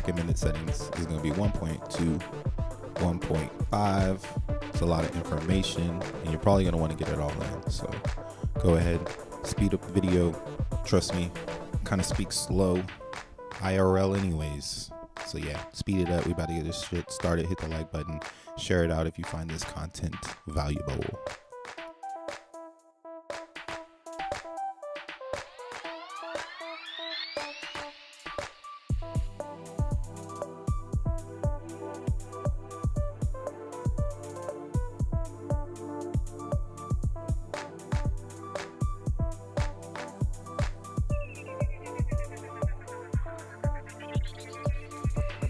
recommended settings is going to be 1.2, 1.5. It's a lot of information, and you're probably going to want to get it all in. So go ahead, speed up the video. Trust me, kind of speak slow IRL anyways. So yeah, speed it up. We about to get this shit started. Hit the like button. Share it out if you find this content valuable.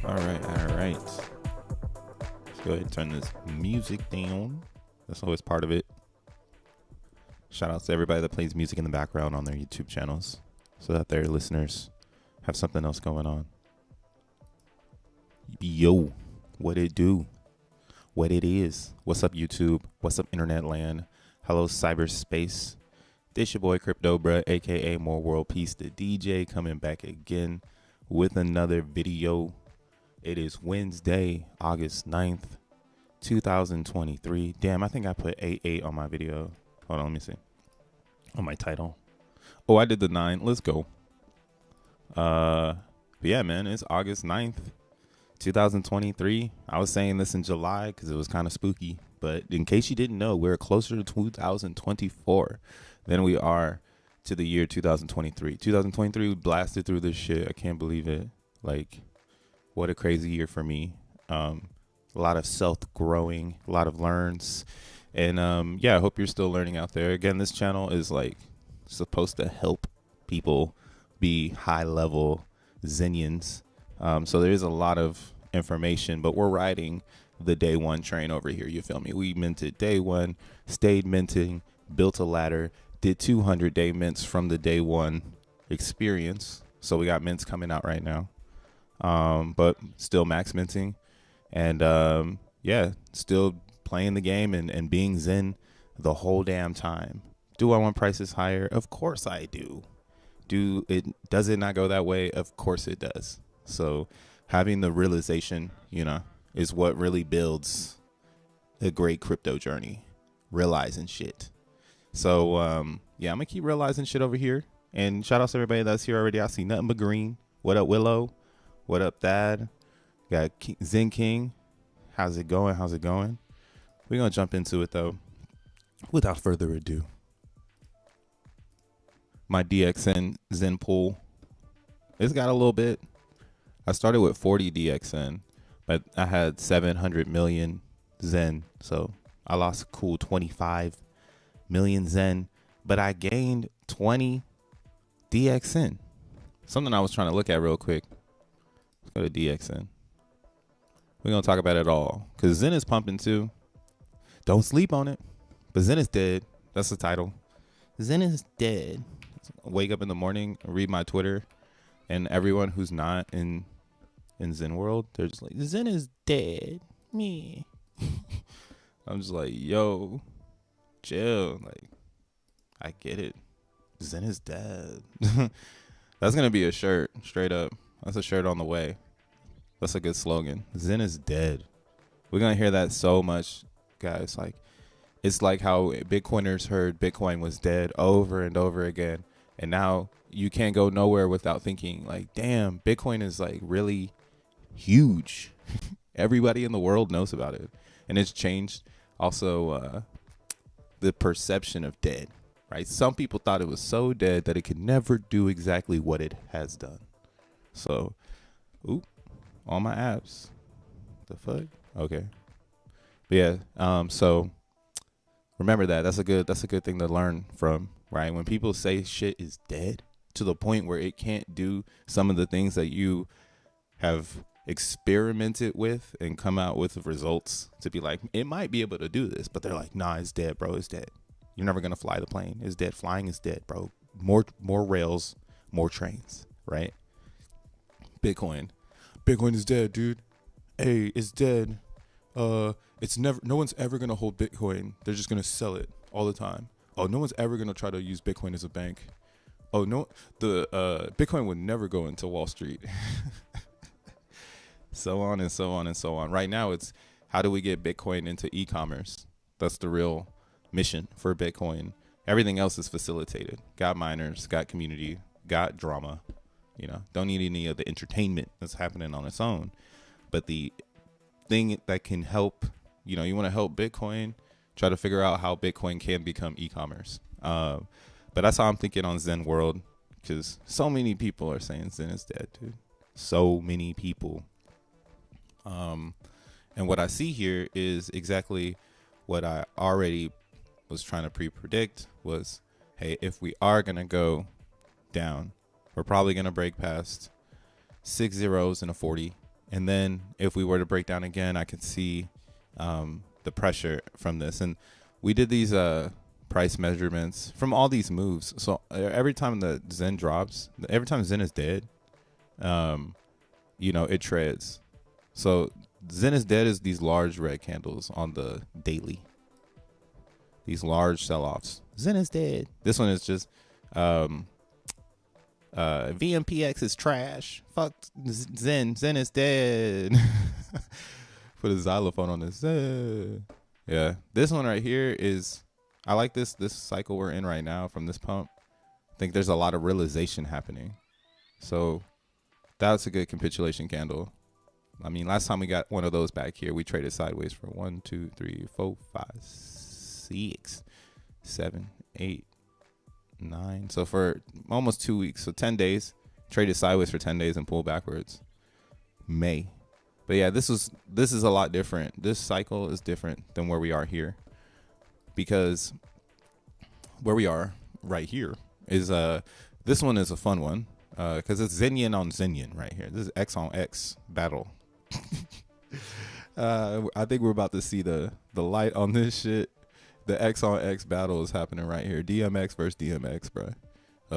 All right. Let's go ahead and turn this music down. That's always part of it. Shout out to everybody that plays music in the background on their YouTube channels so that their listeners have something else going on. Yo, what it do? What it is? What's up, YouTube? What's up, internet land? Hello, cyberspace. This your boy Crypto Bruh, aka More World Peace, the DJ, coming back again with another video. It is Wednesday, August 9th, 2023. Damn, I think I put 8-8 on my video. Hold on, let me see. On my title. Oh, I did the 9. Let's go. But yeah, man, it's August 9th, 2023. I was saying this in July because it was kind of spooky. But in case you didn't know, we're closer to 2024 than we are to the year 2023. 2023, we blasted through this shit. I can't believe it. Like, what a crazy year for me. A lot of self-growing, a lot of learns. And yeah, I hope you're still learning out there. Again, this channel is like supposed to help people be high-level Zenians. So there is a lot of information, but we're riding the day one train over here. You feel me? We minted day one, stayed minting, built a ladder, did 200-day mints from the day one experience. So we got mints coming out right now, but still max minting. And yeah, still playing the game and being Zen the whole damn time. Do I want prices higher? Of course I do. Does it not go that way? Of course it does. So having the realization, you know, is what really builds a great crypto journey. Realizing shit. So yeah, I'm gonna keep realizing shit over here. And shout out to everybody that's here already. I see nothing but green. What up, Willow? What up, Thad? Got Zen King. How's it going? How's it going? We're gonna jump into it though. Without further ado. My DXN Zen pool. It's got a little bit. I started with 40 DXN, but I had 700 million Zen. So I lost a cool 25 million Zen, but I gained 20 DXN. Something I was trying to look at real quick. Let's go to DXN. We're going to talk about it all because Zen is pumping too. Don't sleep on it. But Zen is dead. That's the title. Zen is dead. Wake up in the morning, read my Twitter, and everyone who's not in Zen world, they're just like, Zen is dead. Me. I'm just like, yo, chill. Like, I get it. Zen is dead. That's going to be a shirt, straight up. That's a shirt on the way. That's a good slogan. Zen is dead. We're going to hear that so much, guys. Like, it's like how Bitcoiners heard Bitcoin was dead over and over again. And now you can't go nowhere without thinking like, damn, Bitcoin is like really huge. Everybody in the world knows about it. And it's changed also the perception of dead, right? Some people thought it was so dead that it could never do exactly what it has done. So, oop, all my apps. The fuck? Okay. But yeah, so remember that. That's a good thing to learn from, right? When people say shit is dead to the point where it can't do some of the things that you have experimented with and come out with results to be like, it might be able to do this, but they're like, nah, it's dead, bro. It's dead. You're never going to fly the plane. It's dead. Flying is dead, bro. More rails, more trains, right? Bitcoin is dead, dude. Hey, it's dead. It's never, no one's ever going to hold Bitcoin. They're just going to sell it all the time. Oh, no one's ever going to try to use Bitcoin as a bank. Oh, no, the Bitcoin would never go into Wall Street. So on and so on and so on. Right now, it's how do we get Bitcoin into e-commerce? That's the real mission for Bitcoin. Everything else is facilitated. Got miners, got community, got drama. You know, don't need any of the entertainment that's happening on its own. But the thing that can help, you know, you want to help Bitcoin, try to figure out how Bitcoin can become e-commerce. But that's how I'm thinking on Zen World, because so many people are saying Zen is dead, dude. So many people. And what I see here is exactly what I already was trying to pre-predict was, hey, if we are going to go down, we're probably going to break past 6 zeros and a 40. And then if we were to break down again, I could see the pressure from this. And we did these price measurements from all these moves. So every time the Zen drops, every time Zen is dead, you know, it treads. So Zen is dead is these large red candles on the daily. These large sell-offs. Zen is dead. This one is just VMPX is trash. Fuck Zen. Zen is dead. Put a xylophone on this. Yeah. This one right here is, I like this cycle we're in right now from this pump. I think there's a lot of realization happening. So that's a good capitulation candle. I mean, last time we got one of those back here, we traded sideways for 1, 2, 3, 4, 5, 6, 7, 8, 9. So for almost 2 weeks, so 10 days, traded sideways for 10 days and pulled backwards. May. But yeah, this is a lot different. This cycle is different than where we are here, because where we are right here is this one is a fun one because it's Zen on Zen right here. This is X on X battle. I think we're about to see the light on this shit. The X on X battle is happening right here. DMX versus DMX, bro.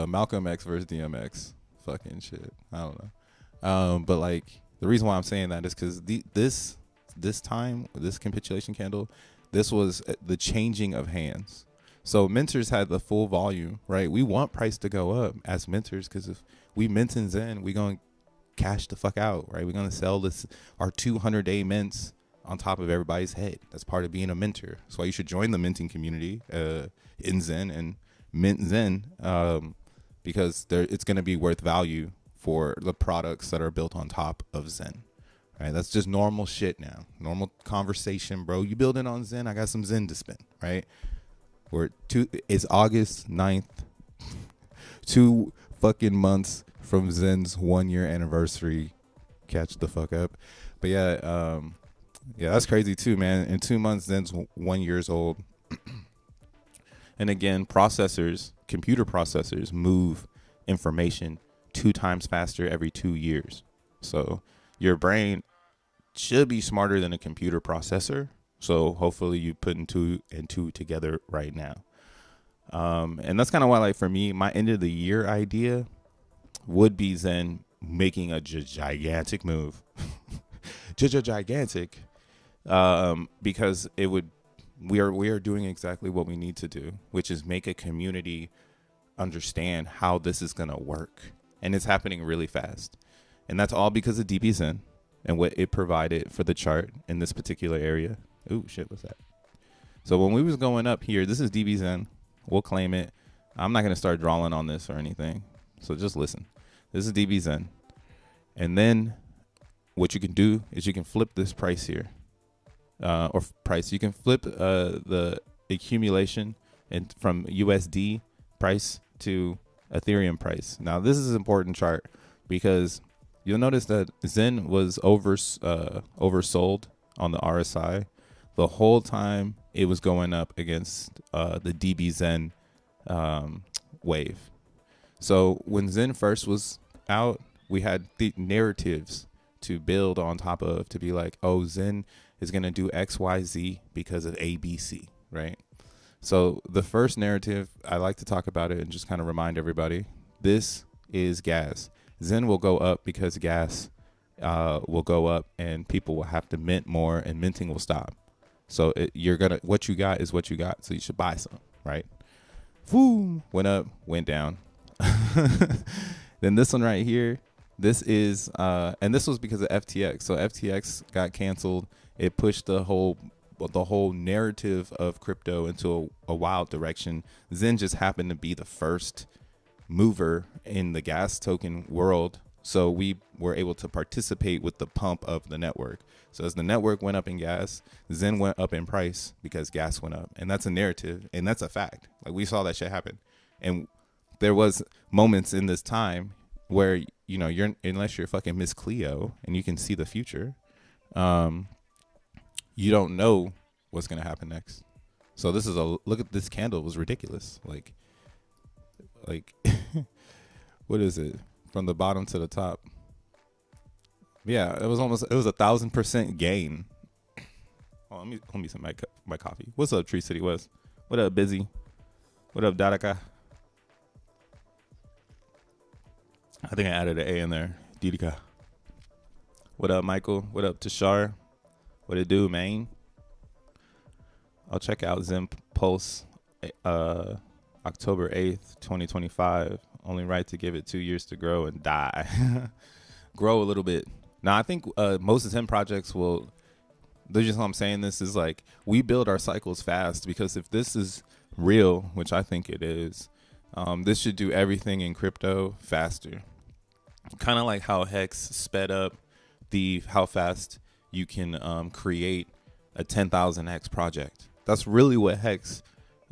Malcolm X versus DMX. Fucking shit. I don't know. But like, the reason why I'm saying that is because this time, this capitulation candle, this was the changing of hands. So mentors had the full volume, right? We want price to go up as mentors, because if we mint in Zen, we going to cash the fuck out, right? We're going to sell our 200-day mints on top of everybody's head. That's part of being a mentor. That's why you should join the minting community in Zen and mint Zen, because it's going to be worth value for the products that are built on top of Zen. Right? That's just normal shit now. Normal conversation, bro. You building on Zen, I got some Zen to spend, right? It's August 9th. 2 fucking months from Zen's 1-year anniversary. Catch the fuck up. But yeah, that's crazy too, man. In 2 months, Zen's 1 year old. And again, computer processors move information 2 times faster every 2 years. So your brain should be smarter than a computer processor. So hopefully you put 2 and 2 together right now. And that's kind of why, like, for me, my end of the year idea would be Zen making a gigantic move. Gigantic. Because we are doing exactly what we need to do, which is make a community understand how this is going to work. And it's happening really fast. And that's all because of DB Zen and what it provided for the chart in this particular area. Ooh, shit, what's that? So when we was going up here, this is DB Zen. We'll claim it. I'm not going to start drawing on this or anything. So just listen. This is DB Zen. And then what you can do is you can flip this price here. You can flip the accumulation and from USD price to Ethereum price. Now, this is an important chart because you'll notice that Zen was oversold on the RSI the whole time it was going up against the DB Zen wave. So when Zen first was out, we had the narratives to build on top of, to be like, oh, Zen is going to do XYZ because of ABC, right? So the first narrative, I like to talk about it and just kind of remind everybody, this is gas. Zen will go up because gas will go up and people will have to mint more and minting will stop. So what you got is what you got. So you should buy some, right? Boom, went up, went down. Then this one right here, this is, and this was because of FTX. So FTX got canceled. It pushed the whole narrative of crypto into a wild direction. Zen just happened to be the first mover in the gas token world. So we were able to participate with the pump of the network. So as the network went up in gas, Zen went up in price because gas went up. And that's a narrative. And that's a fact. Like, we saw that shit happen. And there was moments in this time where, you know, unless you're fucking Miss Cleo and you can see the future, you don't know what's going to happen next. So this is look at this candle. It was ridiculous. Like what is it? From the bottom to the top. Yeah, it was 1,000% gain. Oh, let me some my coffee. What's up, Tree City West? What up, Busy? What up, Dadaka? I think I added an A in there. Didika. What up, Michael? What up, Tashar? What it do, man? I'll check out Zen Pulse October 8th, 2025. Only right to give it 2 years to grow and die. Grow a little bit. Now, I think most of Zen projects will, the reason I'm saying this is, like, we build our cycles fast, because if this is real, which I think it is, this should do everything in crypto faster. Kind of like how Hex sped up how fast you can create a 10,000x project. That's really what Hex,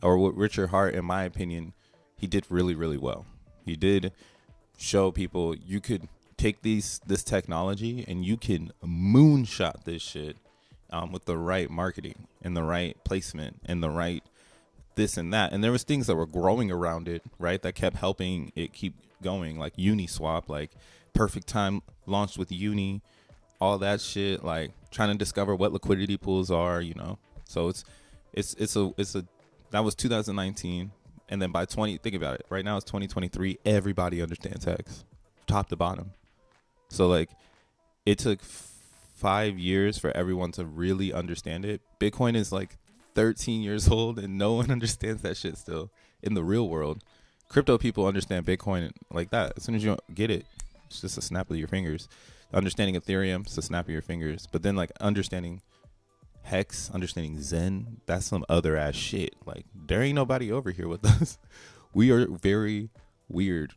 or what Richard Hart, in my opinion, he did really, really well. He did show people you could take this technology and you can moonshot this shit with the right marketing and the right placement and the right this and that. And there was things that were growing around it, right, that kept helping it keep going, like Uniswap, like Perfect Time launched with Uni, all that shit, like trying to discover what liquidity pools are, you know. So it's a that was 2019, and then by think about it, right now it's 2023, everybody understands Hex top to bottom. So like it took 5 years for everyone to really understand it. Bitcoin is like 13 years old and no one understands that shit still in the real world. Crypto people understand Bitcoin like that. As soon as you get it, it's just a snap of your fingers. Understanding Ethereum, it's a snap of your fingers. But then like understanding Hex, understanding Zen, that's some other ass shit. Like there ain't nobody over here with us. We are very weird.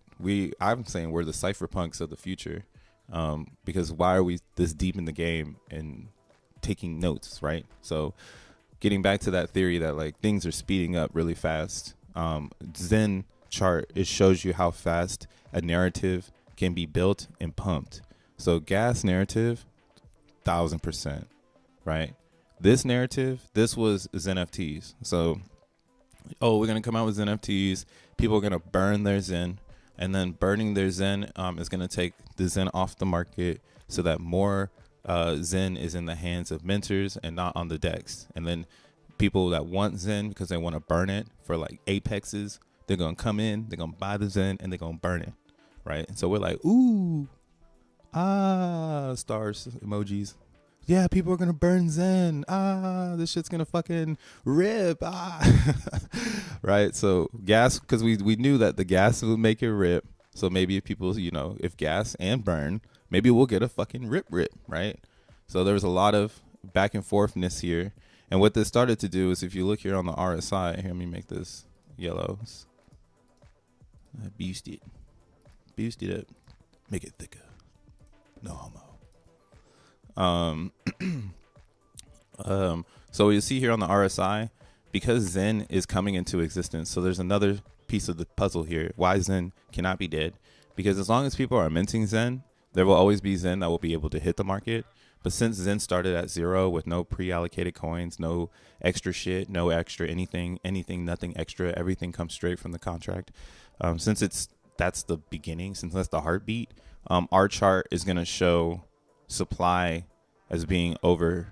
I'm saying we're the cypherpunks of the future. Because why are we this deep in the game and taking notes, right? So getting back to that theory that like things are speeding up really fast. Zen chart, it shows you how fast a narrative can be built and pumped. So gas narrative, 1000%, right? This narrative, this was xeNFTs. So, we're going to come out with xeNFTs. People are going to burn their Zen, and then burning their Zen is going to take the Zen off the market so that more Zen is in the hands of mentors and not on the DEX. And then people that want Zen because they want to burn it for like apexes, they're going to come in, they're going to buy the Zen, and they're going to burn it, right? And so we're like, ooh, stars, emojis. Yeah, people are going to burn Zen. This shit's going to fucking rip. Right? So gas, because we knew that the gas would make it rip. So maybe if people, you know, if gas and burn, maybe we'll get a fucking rip, right? So there was a lot of back and forthness here. And what this started to do is, if you look here on the RSI, here, let me make this yellow. Boost it up, make it thicker. No homo. So you see here on the RSI, because Zen is coming into existence. So there's another piece of the puzzle here. Why Zen cannot be dead? Because as long as people are minting Zen, there will always be Zen that will be able to hit the market. But since Zen started at 0 with no pre-allocated coins, no extra shit, no extra anything, nothing extra, everything comes straight from the contract. Since that's the beginning, since that's the heartbeat, our chart is going to show supply as being oversold.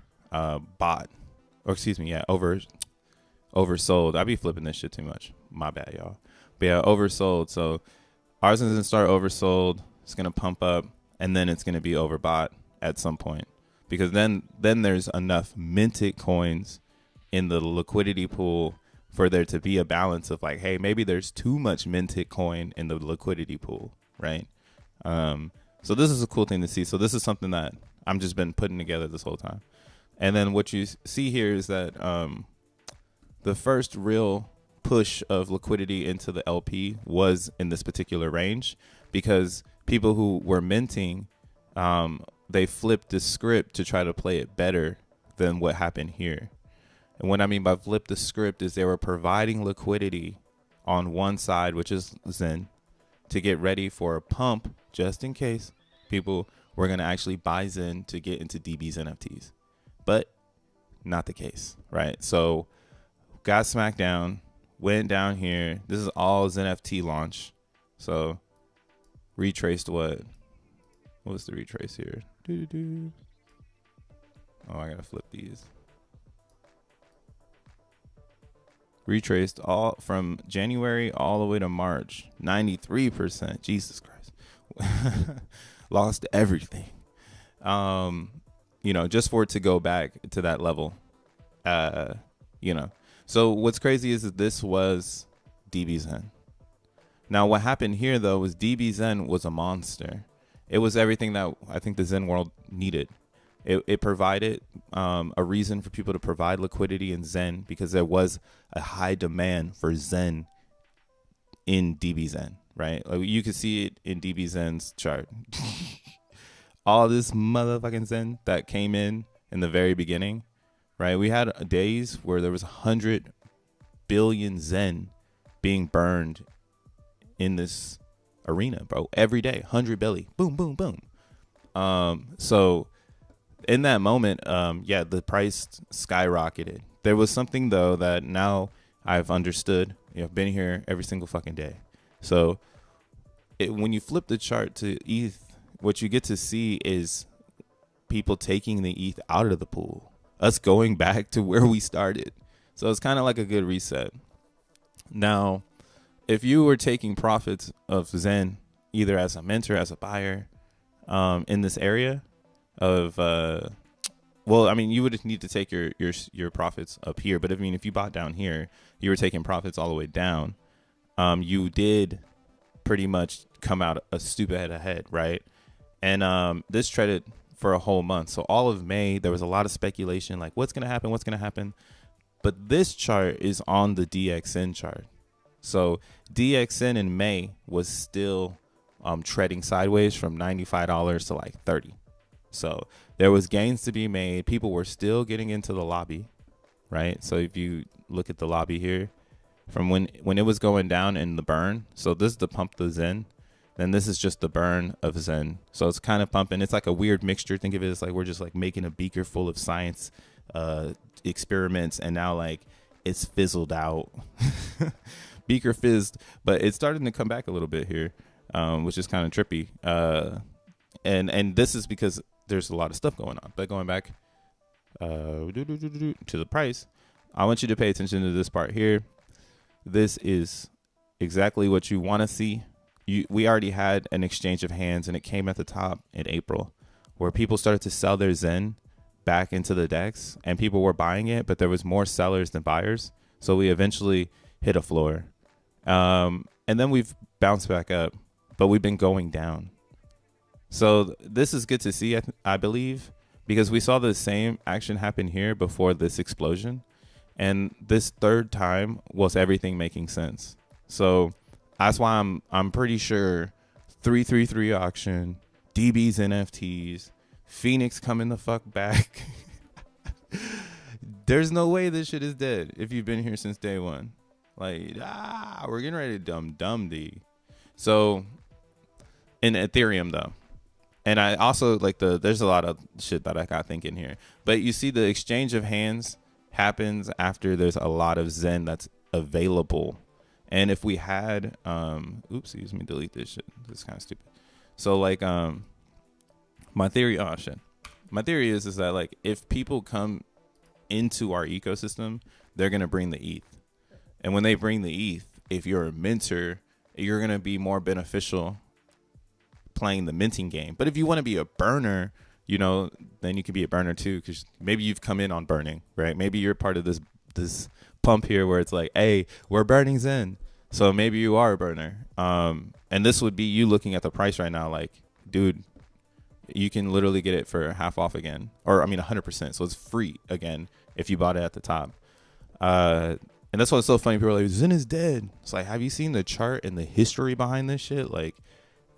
I be flipping this shit too much. My bad, y'all. But yeah, oversold. So ours is going to start oversold. It's going to pump up, and then it's going to be overbought at some point. Because then there's enough minted coins in the liquidity pool for there to be a balance of like, hey, maybe there's too much minted coin in the liquidity pool, right? So this is a cool thing to see. So this is something that I'm just been putting together this whole time. And then what you see here is that the first real push of liquidity into the LP was in this particular range, because people who were minting, they flipped the script to try to play it better than what happened here. And what I mean by flip the script is they were providing liquidity on one side, which is Zen, to get ready for a pump just in case people were going to actually buy Zen to get into DB's NFTs. But not the case, right? So got smacked down, went down here. This is all XeNFT launch. So retraced what was the retrace here? Oh, I got to flip these. Retraced all from January all the way to March. 93%. Jesus Christ. Lost everything. Just for it to go back to that level. So what's crazy is that this was DBZen. Now what happened here though was DBZen was a monster. It was everything that I think the Zen world needed. It provided a reason for people to provide liquidity in Zen, because there was a high demand for Zen in DBZen, right? Like you can see it in DBZen's chart. all this motherfucking Zen that came in the very beginning, right? We had days where there was 100 billion Zen being burned in this arena, bro. Every day, 100 billion, boom, boom, boom. So in that moment, yeah, the price skyrocketed. There was something though that now I've understood. I've been here every single fucking day. So when you flip the chart to ETH, what you get to see is people taking the ETH out of the pool, us going back to where we started. So it's kind of like a good reset. Now, if you were taking profits of Zen, either as a mentor, as a buyer, in this area of, well, I mean, you would need to take your profits up here. But if you bought down here, you were taking profits all the way down. You did pretty much come out a stupid head ahead, right? And this traded for a whole month. So all of May, there was a lot of speculation, like what's going to happen? What's going to happen? But this chart is on the DXN chart. So DXN in May was still treading sideways from $95 to like 30. So there was gains to be made. People were still getting into the lobby, right? So if you look at the lobby here, from when it was going down in the burn, so this is the pump the Zen, then this is just the burn of Zen. So it's kind of pumping. It's like a weird mixture. Think of it as like we're just like making a beaker full of science experiments, and now like it's fizzled out. Beaker fizzed, but it's starting to come back a little bit here, which is kind of trippy. And this is because there's a lot of stuff going on. But going back to the price, I want you to pay attention to this part here. This is exactly what you want to see. We already had an exchange of hands, and it came at the top in April, where people started to sell their Zen back into the DEX, and people were buying it, but there was more sellers than buyers. So we eventually hit a floor. And then we've bounced back up, but we've been going down. So this is good to see, I believe, because we saw the same action happen here before this explosion. And this third time was everything making sense. So that's why I'm pretty sure 333 auction, DB's NFTs, Phoenix coming the fuck back. There's no way this shit is dead if you've been here since day one. Like, we're getting ready to dumb D. So in Ethereum though. And I also like there's a lot of shit that I got thinking here. But you see the exchange of hands happens after there's a lot of Zen that's available. And if we had oopsies, let me delete this shit. This is kind of stupid. So like my theory is that like if people come into our ecosystem, they're gonna bring the ETH. And when they bring the ETH, if you're a minter, you're gonna be more beneficial playing the minting game. But if you want to be a burner, then you can be a burner too, because maybe you've come in on burning, right? Maybe you're part of this pump here where it's like, hey, we're burning Zen. So maybe you are a burner. And this would be you looking at the price right now, like, dude, you can literally get it for half off again, or 100%. So it's free again if you bought it at the top. And that's what's so funny. People are like, Zen is dead. It's like, have you seen the chart and the history behind this shit? Like,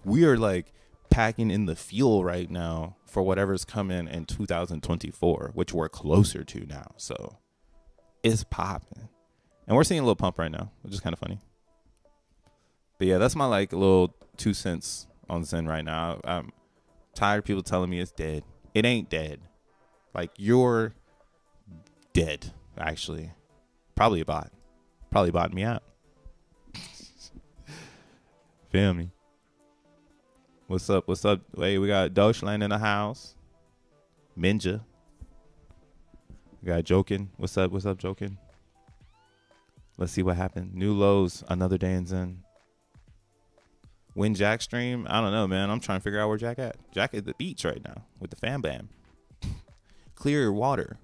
we are like packing in the fuel right now for whatever's coming in 2024, which we're closer to now. So it's popping. And we're seeing a little pump right now, which is kind of funny. But yeah, that's my like little 2 cents on Zen right now. I'm tired of people telling me it's dead. It ain't dead. Like, you're dead, actually. Probably a bot. Probably botting me out. Feel me? What's up? What's up? Hey, we got Dogeland in the house. Minja. We got Joking. What's up? What's up, Joking? Let's see what happened. New lows. Another day in Zen. When Jack stream? I don't know, man. I'm trying to figure out where Jack at. Jack at the beach right now with the fam bam. Clear water.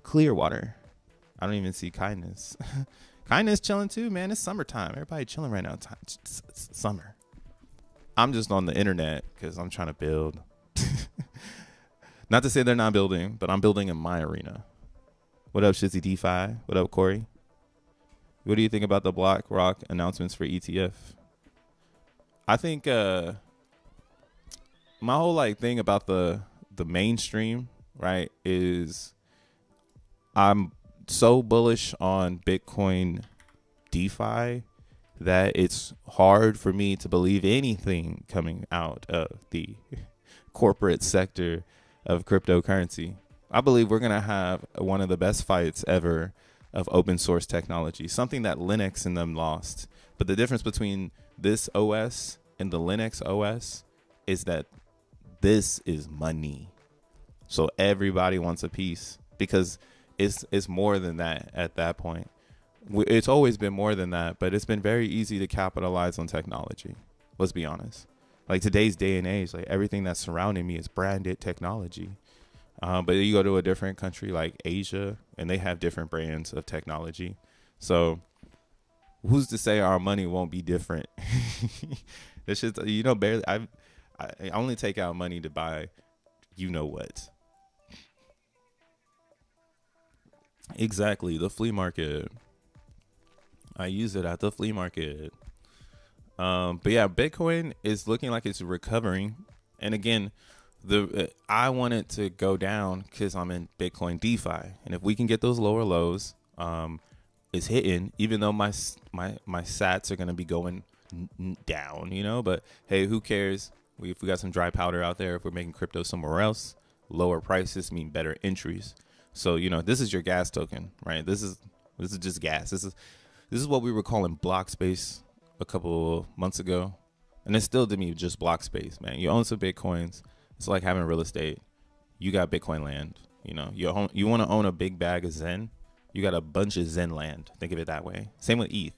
Clear water. I don't even see Kindness. Kindness chilling too, man. It's summertime. Everybody chilling right now. It's summer. I'm just on the internet because I'm trying to build. Not to say they're not building, but I'm building in my arena. What up, Shizzy DeFi? What up, Corey? What do you think about the BlackRock announcements for ETF? I think my whole like thing about the mainstream, right, is I'm so bullish on Bitcoin DeFi that it's hard for me to believe anything coming out of the corporate sector of cryptocurrency. I believe we're going to have one of the best fights ever of open source technology, something that Linux and them lost. But the difference between this OS and the Linux OS is that this is money. So everybody wants a piece because it's more than that at that point. It's always been more than that, but it's been very easy to capitalize on technology. Let's be honest. Like today's day and age, like everything that's surrounding me is branded technology. But you go to a different country like Asia, and they have different brands of technology. So who's to say our money won't be different? This shit, barely. I only take out money to buy, what? Exactly, the flea market. I use it at the flea market. But yeah, Bitcoin is looking like it's recovering. And again, I want it to go down because I'm in Bitcoin DeFi, and if we can get those lower lows, it's hitting. Even though my sats are gonna be going down, But hey, who cares? If we got some dry powder out there, if we're making crypto somewhere else, lower prices mean better entries. So this is your gas token, right? This is just gas. This is what we were calling block space a couple months ago, and it's still to me just block space, man. You own some Bitcoins. It's like having real estate. You got Bitcoin land. You want to own a big bag of Zen. You got a bunch of Zen land. Think of it that way. Same with ETH,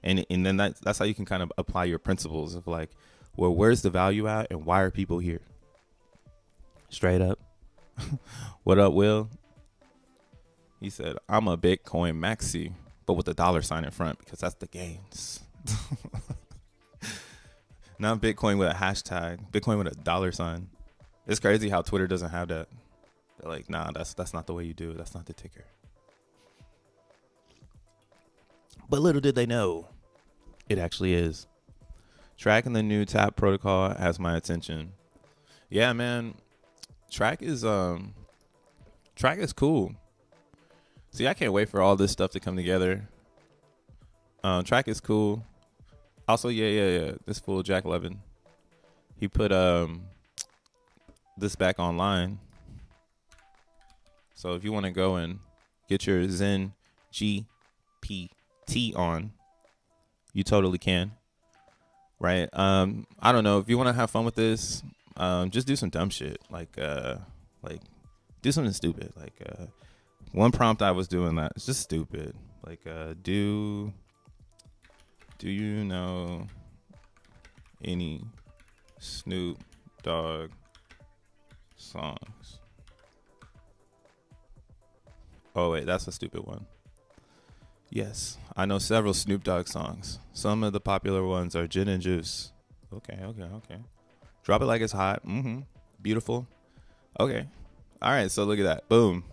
and then that's how you can kind of apply your principles of like, well, where's the value at, and why are people here? Straight up. What up, Will? He said, I'm a Bitcoin maxi, but with a $ in front because that's the gains. Not Bitcoin with a hashtag, Bitcoin with a $. It's crazy how Twitter doesn't have that. They're like, nah, that's not the way you do it. That's not the ticker. But little did they know, it actually is. Tracking the new TAP protocol has my attention. Yeah, man. Track is cool. See, I can't wait for all this stuff to come together. Track is cool. Also, yeah. This fool Jack Levin, he put this back online. So if you want to go and get your Zen GPT on, you totally can. Right? I don't know, if you want to have fun with this, just do some dumb shit, like do something stupid. Like one prompt I was doing that it's just stupid. Like do you know any Snoop Dogg songs? Oh wait, that's a stupid one. Yes, I know several Snoop Dogg songs. Some of the popular ones are Gin and Juice. Okay. Drop it like it's hot. Beautiful. Okay. All right, so look at that. Boom.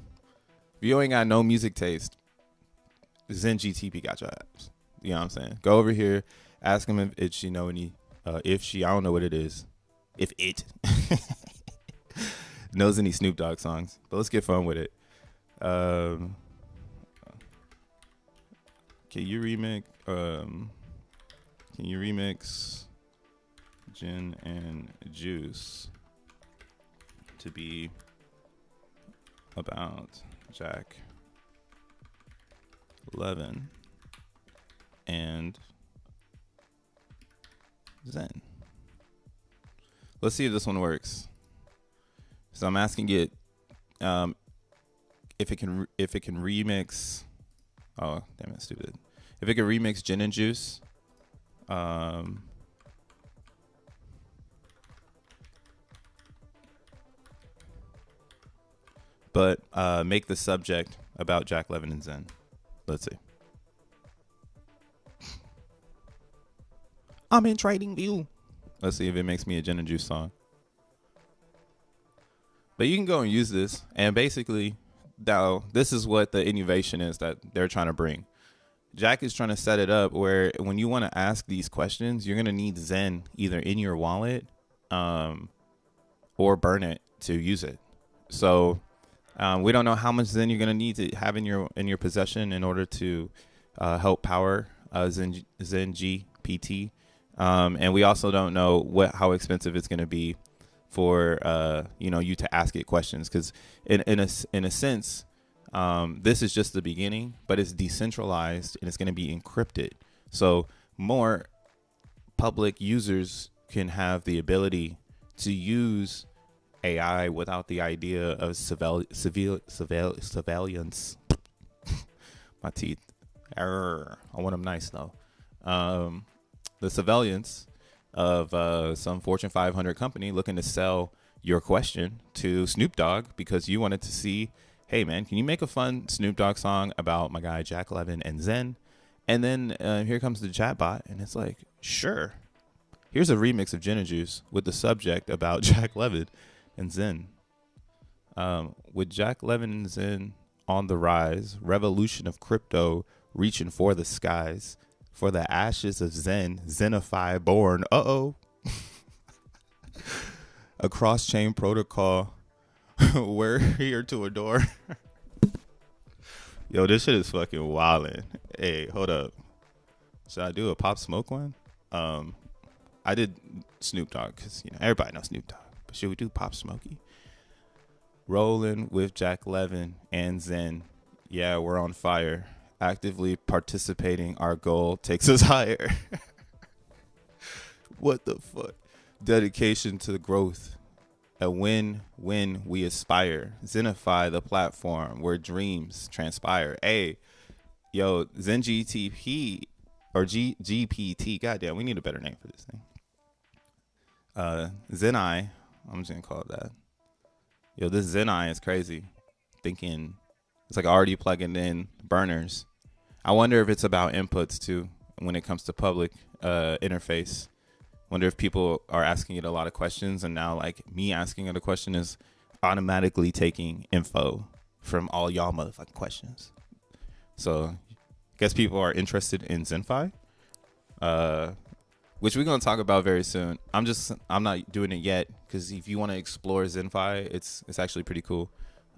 If you ain't got no music taste, Zen GTP got your ass. You know what I'm saying? Go over here, ask him if she know any, I don't know what it is. If it knows any Snoop Dogg songs. But let's get fun with it. Can you remix Gin and Juice to be about Jack Levin and Zen? Let's see if this one works. So I'm asking it if it can remix. Oh, damn it, stupid. If it can remix Gin and Juice, but make the subject about Jack Levin and Zen. Let's see. I'm in Trading View. Let's see if it makes me a Gin and Juice song. But you can go and use this, and basically, now this is what the innovation is that they're trying to bring. Jack is trying to set it up where when you want to ask these questions, you're going to need Zen either in your wallet, or burn it to use it. So we don't know how much Zen you're going to need to have in your possession in order to help power Zen GPT. And we also don't know how expensive it's going to be for you to ask it questions, because in a sense, this is just the beginning, but it's decentralized and it's going to be encrypted. So more public users can have the ability to use AI without the idea of surveillance. My teeth. I want them nice though. The surveillance of some Fortune 500 company looking to sell your question to Snoop Dogg because you wanted to see, hey man, can you make a fun Snoop Dogg song about my guy Jack Levin and Zen? And then here comes the chatbot, and it's like, sure. Here's a remix of Gin and Juice with the subject about Jack Levin and Zen. With Jack Levin and Zen on the rise, revolution of crypto reaching for the skies, for the ashes of Zen, XeNFTs born. A cross-chain protocol we're here to adore. Yo, this shit is fucking wildin'. Hey, hold up. Should I do a Pop Smoke one? I did Snoop Dogg because everybody knows Snoop Dogg. But should we do Pop Smokey? Rolling with Jack Levin and Zen. Yeah, we're on fire. Actively participating. Our goal takes us higher. What the fuck? Dedication to the growth. A win when we aspire. XeNFTs, the platform where dreams transpire. Hey, yo, Zen GTP or GPT. Goddamn, we need a better name for this thing. ZenI, I'm just gonna call it that. Yo, this ZenI is crazy. Thinking it's like already plugging in burners. I wonder if it's about inputs too when it comes to public interface. Wonder if people are asking it a lot of questions, and now like me asking it a question is automatically taking info from all y'all motherfucking questions. So guess people are interested in XeNFTs, which we're gonna talk about very soon. I'm not doing it yet because if you want to explore XeNFTs, it's actually pretty cool.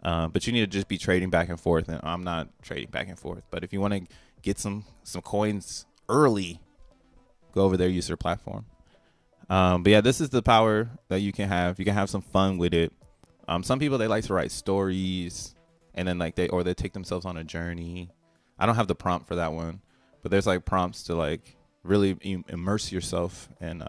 But you need to just be trading back and forth, and I'm not trading back and forth. But if you want to get some coins early, go over there, use their platform. But yeah, this is the power that you can have. You can have some fun with it. Some people, they like to write stories, and then like they take themselves on a journey. I don't have the prompt for that one, but there's like prompts to like really immerse yourself in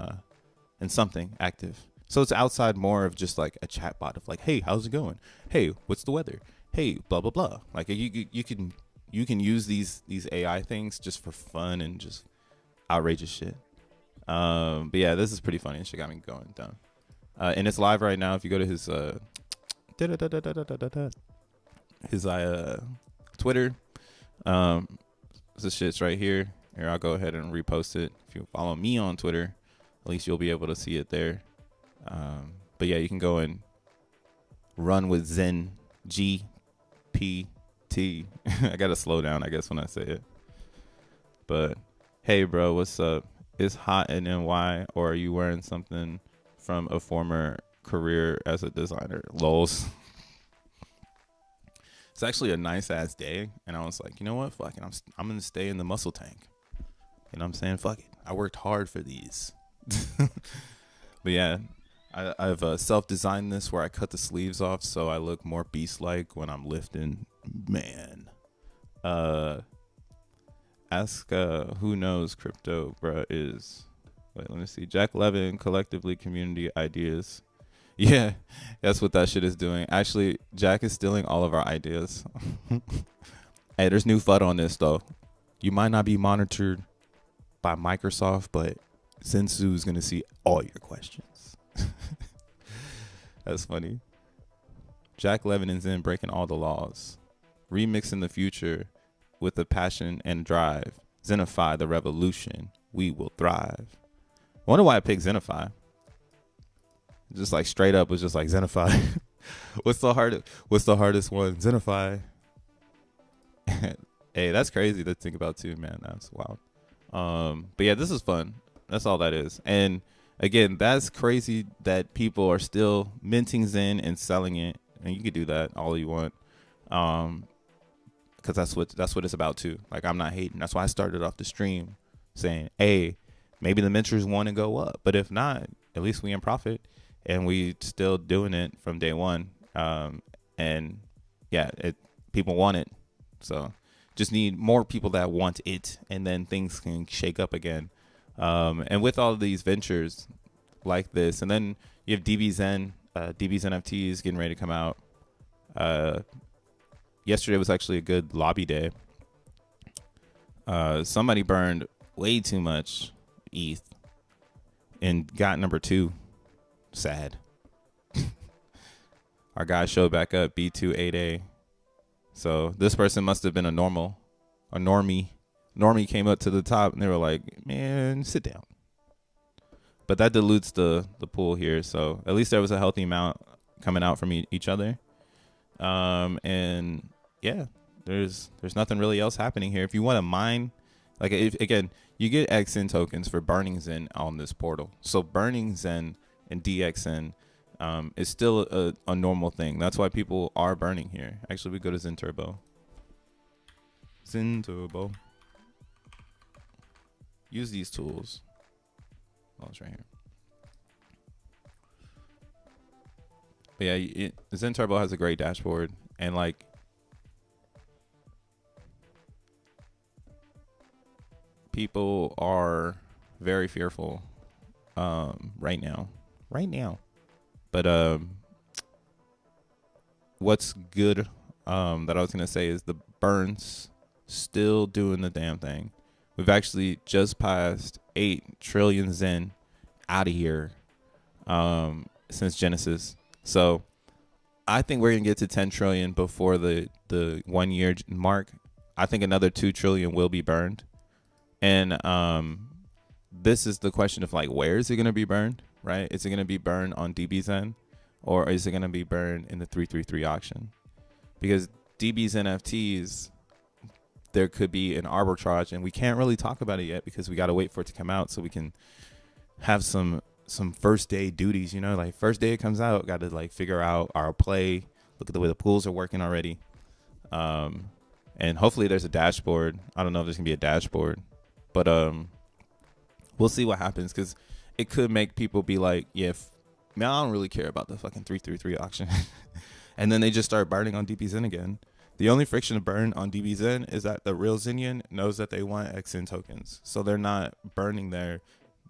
something active. So it's outside more of just like a chatbot of like, hey, how's it going? Hey, what's the weather? Hey, blah blah blah. Like you can use these AI things just for fun and just outrageous shit. But yeah, this is pretty funny. This shit got me going down. And it's live right now. If you go to his Twitter, this shit's right here. Here, I'll go ahead and repost it. If you follow me on Twitter, at least you'll be able to see it there. But yeah, you can go and run with Zen GPT. I gotta slow down, I guess, when I say it. But hey, bro, what's up? It's hot in NY, or are you wearing something from a former career as a designer? Lols. It's actually a nice ass day, and I was like, you know what? Fuck it, I'm gonna stay in the muscle tank. You know what I'm saying? Fuck it. I worked hard for these. But yeah, I've self-designed this where I cut the sleeves off so I look more beast-like when I'm lifting. Man. Ask who knows crypto, bruh, is. Wait, let me see. Jack Levin, collectively community ideas. Yeah, that's what that shit is doing. Actually, Jack is stealing all of our ideas. Hey, there's new FUD on this, though. You might not be monitored by Microsoft, but Sensu is going to see all your questions. That's funny. Jack Levin and Zen breaking all the laws. Remixing the future with the passion and drive. XeNFTs, the revolution. We will thrive. I wonder why I picked XeNFTs. Just like straight up was just like XeNFTs. What's the hardest one? XeNFTs. Hey, that's crazy to think about too, man. That's wild. But yeah, this is fun. That's all that is. And again, that's crazy that people are still minting Zen and selling it, and you could do that all you want, because that's what it's about too. Like, I'm not hating. That's why I started off the stream saying, hey, maybe the minters want to go up, but if not, at least we in profit, and we still doing it from day one. And yeah, people want it, so just need more people that want it, and then things can shake up again. And with all of these ventures like this, and then you have DBZen, NFTs getting ready to come out. Yesterday was actually a good lobby day. Somebody burned way too much ETH and got number 2. Sad. Our guy showed back up, B28A. So this person must have been a normie. Normie came up to the top and they were like, man, sit down. But that dilutes the pool here. So at least there was a healthy amount coming out from each other. And yeah, there's nothing really else happening here. If you want to mine, like, again, you get XEN tokens for burning Zen on this portal. So burning Zen and DXN is still a normal thing. That's why people are burning here. Actually, we go to Zen Turbo. Zen Turbo. Use these tools. Oh, it's right here. But yeah, Zen Turbo has a great dashboard, and like, people are very fearful right now. But what's good that I was gonna say is the burns still doing the damn thing. We've actually just passed 8 trillion Zen out of here since Genesis. So I think we're gonna get to 10 trillion before the 1 year mark. I think another 2 trillion will be burned. And this is the question of, like, where is it going to be burned, right? Is it going to be burned on DBZen, or is it going to be burned in the 333 auction? Because DBZNFTs, there could be an arbitrage, and we can't really talk about it yet because we got to wait for it to come out so we can have some first day duties, you know, like first day it comes out, got to like figure out our play, look at the way the pools are working already. And hopefully there's a dashboard. I don't know if there's gonna be a dashboard, but we'll see what happens, because it could make people be like, yeah, man, I don't really care about the fucking 333 auction. And then they just start burning on DBZen again. The only friction to burn on DBZen is that the real Zenian knows that they want XN tokens. So they're not burning there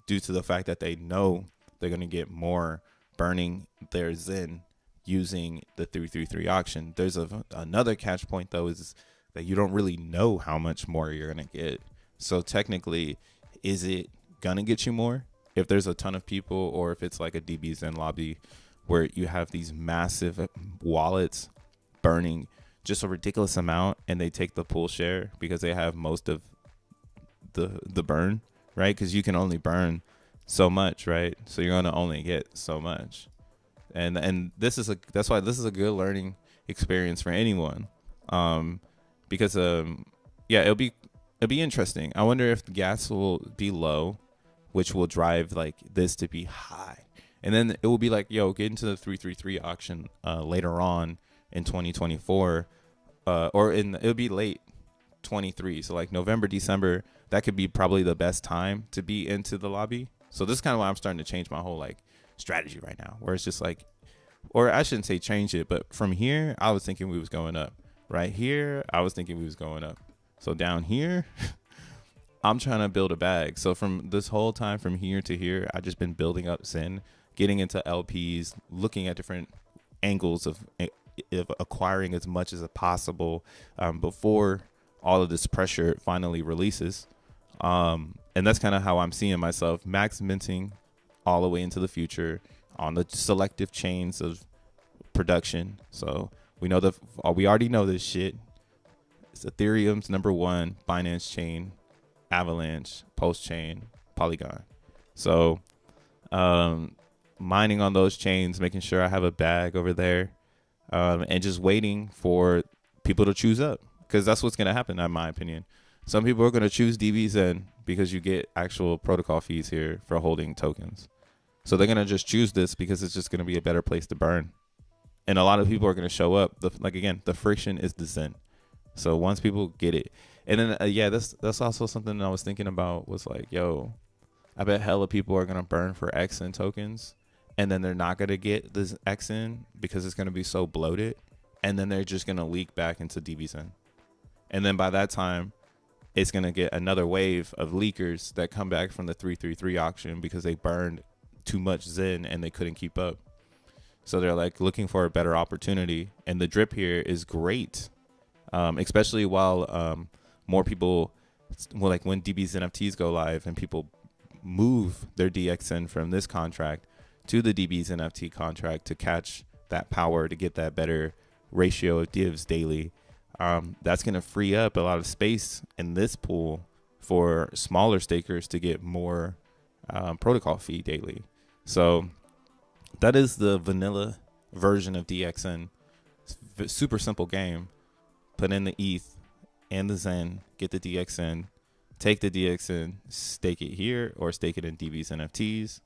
due to the fact that they know they're going to get more burning their Zen using the 333 auction. There's another catch point, though, is that you don't really know how much more you're going to get. So technically, is it going to get you more if there's a ton of people, or if it's like a DBZen lobby where you have these massive wallets burning just a ridiculous amount, and they take the pool share because they have most of the burn, right? Because you can only burn so much, right? So you're going to only get so much. And that's why this is a good learning experience for anyone. Because yeah, it'll be interesting. I wonder if the gas will be low, which will drive like this to be high. And then it will be like, yo, get into the 333 auction later on in 2024, or it'll be late 23. So like November, December, that could be probably the best time to be into the lobby. So this is kind of why I'm starting to change my whole like strategy right now, where it's just like, or I shouldn't say change it, but from here, I was thinking we was going up. Right here, I was thinking we was going up. So down here, I'm trying to build a bag. So from this whole time from here to here, I just been building up Zen, getting into LPs, looking at different angles of acquiring as much as possible before all of this pressure finally releases. And that's kind of how I'm seeing myself, max minting all the way into the future on the selective chains of production. So we already know this shit. It's Ethereum's #1, Binance Chain, Avalanche, Post Chain, Polygon. So mining on those chains, making sure I have a bag over there, and just waiting for people to choose up, because that's what's going to happen, in my opinion. Some people are going to choose DBZen because you get actual protocol fees here for holding tokens. So they're going to just choose this because it's just going to be a better place to burn. And a lot of people are going to show up. The friction is the Zen. So once people get it, and then that's also something I was thinking about was like, yo, I bet hella people are going to burn for XN tokens, and then they're not going to get this XN because it's going to be so bloated, and then they're just going to leak back into DBZen. And then by that time, it's going to get another wave of leakers that come back from the 333 auction because they burned too much Zen and they couldn't keep up. So they're like looking for a better opportunity. And the drip here is great, especially while more people, well, like when DBZNFTs go live and people move their DXN from this contract to the DBZNFT contract to catch that power, to get that better ratio of divs daily. That's going to free up a lot of space in this pool for smaller stakers to get more protocol fee daily. So that is the vanilla version of DXN. It's super simple game. Put in the ETH and the Zen, get the DXN, take the DXN, stake it here or stake it in DBZNFTs.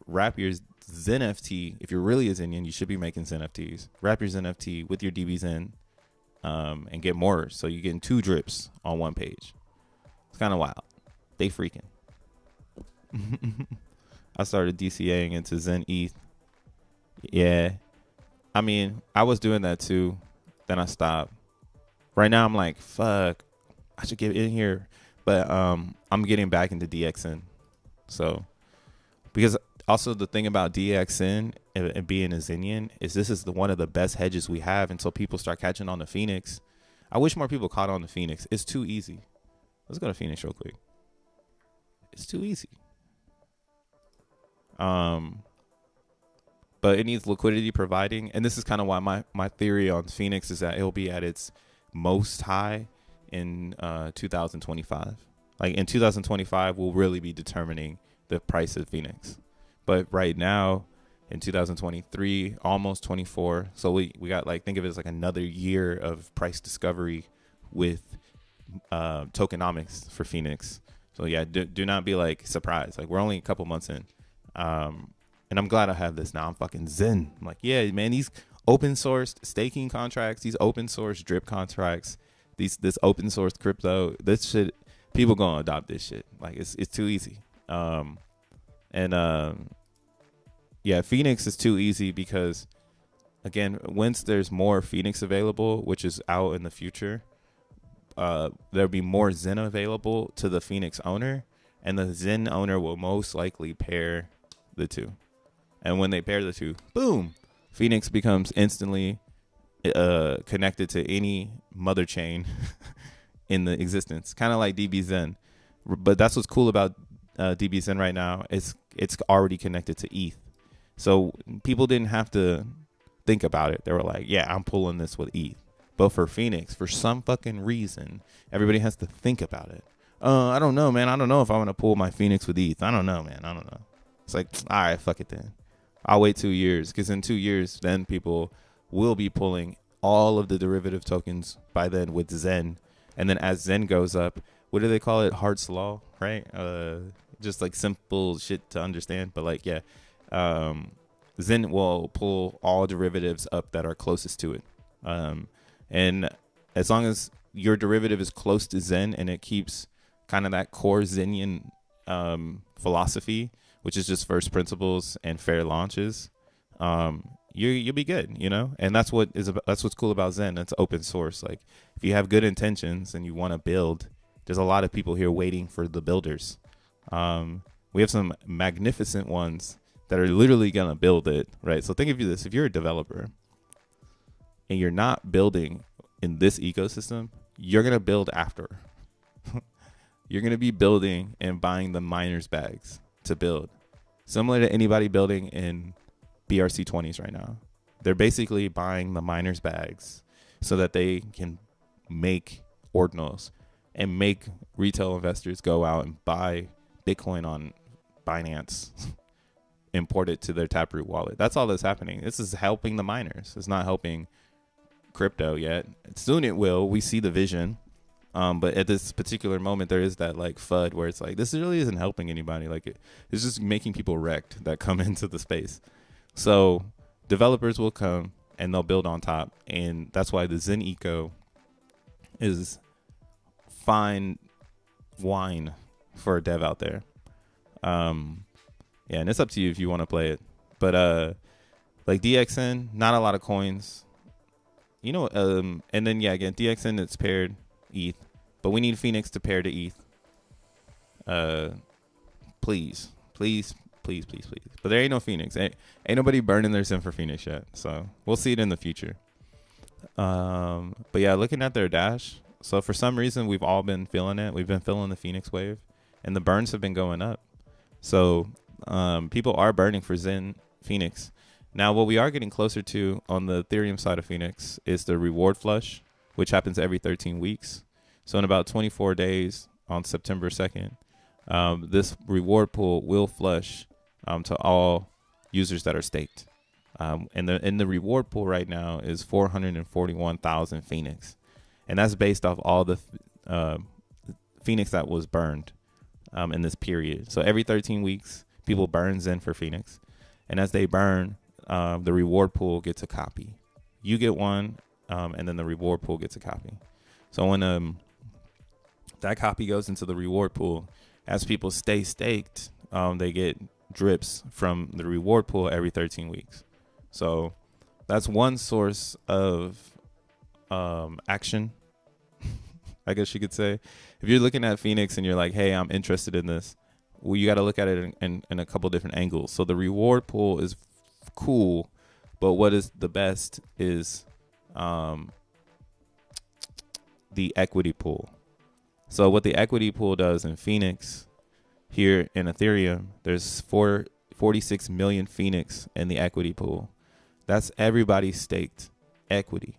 Wrap your XeNFT. If you're really a Zenian, you should be making XeNFTs. Wrap your XeNFT with your DBZen and get more. So you're getting 2 drips on one page. It's kind of wild. They freaking. I started DCAing into Zen ETH. Yeah. I mean, I was doing that too. Then I stopped. Right now I'm like, fuck, I should get in here. But I'm getting back into DXN. So, because also the thing about DXN and being a Zenian is this is one of the best hedges we have until people start catching on the Phoenix. I wish more people caught on the Phoenix. It's too easy. Let's go to Phoenix real quick. It's too easy. But it needs liquidity providing. And this is kind of why my theory on Phoenix is that it'll be at its most high in 2025. Like in 2025, we'll really be determining the price of Phoenix. But right now, in 2023, almost 24. So we got like, think of it as like another year of price discovery with tokenomics for Phoenix. So yeah, do not be like surprised. Like we're only a couple months in. And I'm glad I have this now. I'm fucking zen. I'm like, yeah, man, these open sourced staking contracts, these open source drip contracts, this open source crypto, this shit, people gonna adopt this shit. Like it's too easy. Yeah, Phoenix is too easy because again, once there's more Phoenix available, which is out in the future, there'll be more Zen available to the Phoenix owner, and the Zen owner will most likely pair the two. And when they pair the two, boom, Phoenix becomes instantly connected to any mother chain in the existence, kind of like DBZen. But that's what's cool about DBZen right now is it's already connected to ETH. So people didn't have to think about it. They were like, yeah, I'm pulling this with ETH. But for Phoenix, for some fucking reason, everybody has to think about it. I don't know, man. I don't know if I want to pull my Phoenix with ETH. I don't know, man. I don't know. It's like, all right, fuck it then. I'll wait 2 years, because in 2 years, then people will be pulling all of the derivative tokens by then with Zen. And then as Zen goes up, what do they call it? Hart's Law, right? Just like simple shit to understand. But like, yeah, Zen will pull all derivatives up that are closest to it. And as long as your derivative is close to Zen and it keeps kind of that core Zenian philosophy, which is just first principles and fair launches, you'll be good, you know. And that's what's cool about Zen. It's open source. Like if you have good intentions and you want to build, there's a lot of people here waiting for the builders. We have some magnificent ones that are literally gonna build it, right? So think of this: if you're a developer and you're not building in this ecosystem, you're gonna build after. You're gonna be building and buying the miners bags to build, similar to anybody building in BRC20s right now. They're basically buying the miners bags so that they can make ordinals and make retail investors go out and buy Bitcoin on Binance, import it to their Taproot wallet. That's all that's happening. This is helping the miners. It's not helping crypto yet. Soon it will. We see the vision. But at this particular moment, there is that like FUD where it's like, this really isn't helping anybody. Like it's just making people wrecked that come into the space. So developers will come and they'll build on top. And that's why the Zen Eco is fine wine for a dev out there. Yeah, and it's up to you if you want to play it. But like DXN, not a lot of coins. You know, and then yeah, again, DXN it's paired ETH, but we need Phoenix to pair to ETH. Please. But there ain't no Phoenix. Ain't nobody burning their Zen for Phoenix yet. So we'll see it in the future. But yeah, looking at their dash. So for some reason, we've all been feeling it. We've been feeling the Phoenix wave, and the burns have been going up. So people are burning for Zen Phoenix. Now, what we are getting closer to on the Ethereum side of Phoenix is the reward flush, which happens every 13 weeks. So in about 24 days on September 2nd, this reward pool will flush to all users that are staked. And the reward pool right now is 441,000 Phoenix. And that's based off all the Phoenix that was burned in this period. So every 13 weeks, people burn Zen for Phoenix. And as they burn, the reward pool gets a copy. You get one, and then the reward pool gets a copy. So when that copy goes into the reward pool, as people stay staked, they get drips from the reward pool every 13 weeks. So that's one source of action, I guess you could say. If you're looking at Phoenix and you're like, hey, I'm interested in this, well, you got to look at it in a couple different angles. So the reward pool is cool, but what is the best is the equity pool. So what the equity pool does in Phoenix here in Ethereum, there's 46 million Phoenix in the equity pool. That's everybody staked equity.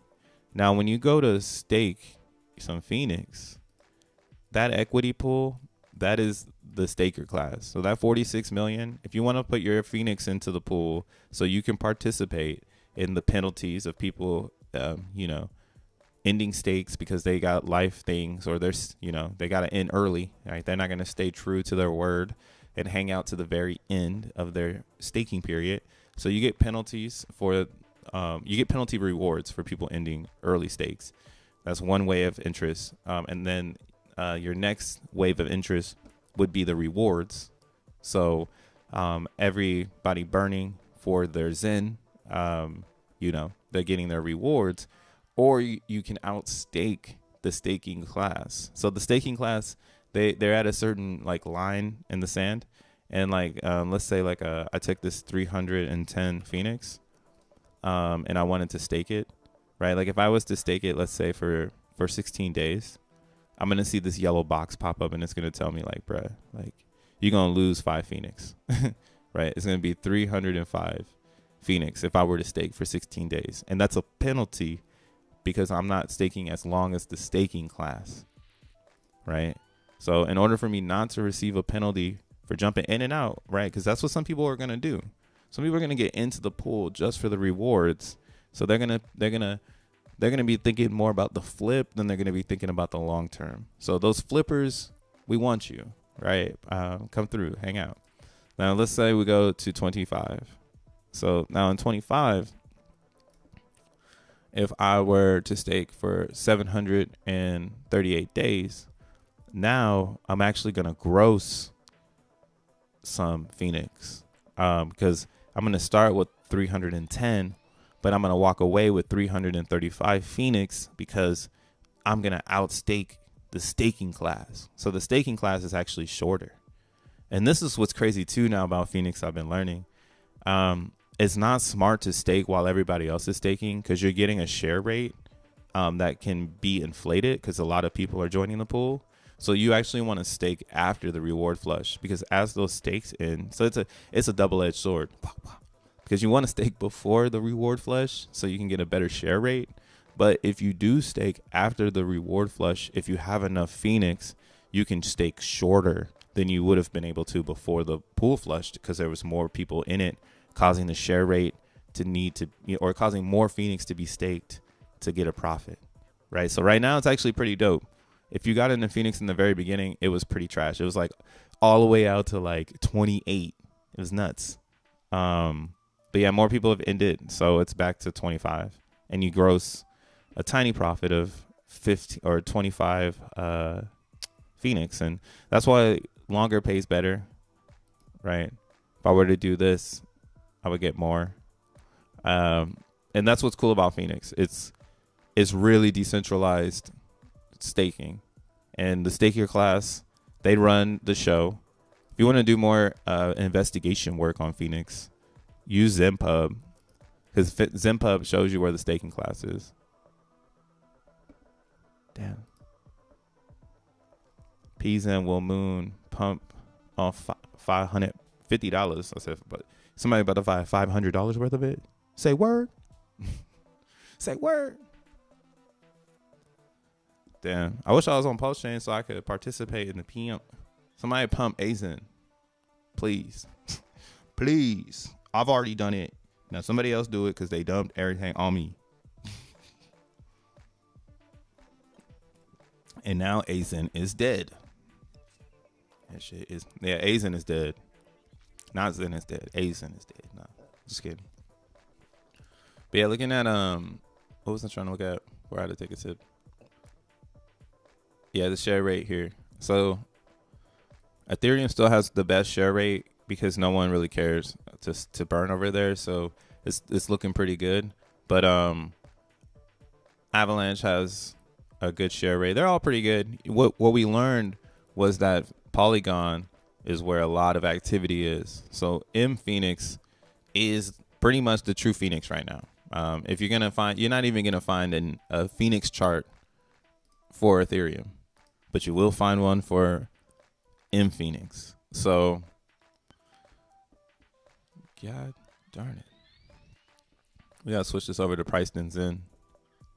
Now, when you go to stake some Phoenix, that equity pool, that is the staker class. So that 46 million, if you want to put your Phoenix into the pool so you can participate in the penalties of people, ending stakes because they got life things, or there's, they got to end early, right? They're not going to stay true to their word and hang out to the very end of their staking period. So you get penalties for, you get penalty rewards for people ending early stakes. That's one way of interest. And then your next wave of interest would be the rewards. So everybody burning for their Zen, they're getting their rewards. Or you can outstake the staking class. So the staking class, they're at a certain like line in the sand. And like, let's say like I took this 310 Phoenix and I wanted to stake it, right? Like if I was to stake it, let's say for 16 days, I'm going to see this yellow box pop up and it's going to tell me like, bruh, like you're going to lose 5 Phoenix, right? It's going to be 305 Phoenix if I were to stake for 16 days. And that's a penalty because I'm not staking as long as the staking class, right? So in order for me not to receive a penalty for jumping in and out, right? Because that's what some people are going to do. Some people are going to get into the pool just for the rewards. So they're going to be thinking more about the flip than they're going to be thinking about the long term. So those flippers, we want you, right? Come through, hang out. Now let's say we go to 25. So now in 25, if I were to stake for 738 days, now I'm actually going to gross some Phoenix because I'm going to start with 310, but I'm going to walk away with 335 Phoenix because I'm going to outstake the staking class. So the staking class is actually shorter. And this is what's crazy too now about Phoenix I've been learning. It's not smart to stake while everybody else is staking because you're getting a share rate that can be inflated because a lot of people are joining the pool. So you actually want to stake after the reward flush because as those stakes in, so it's a double-edged sword because you want to stake before the reward flush so you can get a better share rate. But if you do stake after the reward flush, if you have enough Phoenix, you can stake shorter than you would have been able to before the pool flushed because there was more people in it, causing the share rate to need to, or causing more Phoenix to be staked to get a profit, right? So right now it's actually pretty dope. if you got into Phoenix in the very beginning, it was pretty trash. It was like all the way out to like 28. It was nuts. But yeah, more people have ended, so it's back to 25, and you gross a tiny profit of 50 or 25 Phoenix, and that's why longer pays better, right? If I were to do this, I would get more. And that's what's cool about Phoenix. It's really decentralized staking, and the staker class, they run the show. If you want to do more investigation work on Phoenix, use ZenPub, because ZenPub shows you where the staking class is. Damn. P.o.P will moon pump off $550. I said, but somebody about to buy $500 worth of it. Say word. Say word. Damn. I wish I was on Pulse Chain so I could participate in the PM. Somebody pump XEN. Please. Please. I've already done it. Now somebody else do it because they dumped everything on me. And now XEN is dead. That shit is, yeah, XEN is dead. Not Zen is dead. XEN is dead. No, just kidding. But yeah, looking at what was I trying to look at? Where I had to take a sip. Yeah, the share rate here. So Ethereum still has the best share rate because no one really cares to burn over there. So it's looking pretty good. But Avalanche has a good share rate. They're all pretty good. What we learned was that Polygon is where a lot of activity is. So M Phoenix is pretty much the true Phoenix right now. If you're gonna find, you're not even gonna find a Phoenix chart for Ethereum, but you will find one for M Phoenix. So, God darn it, we gotta switch this over to priced in Zen.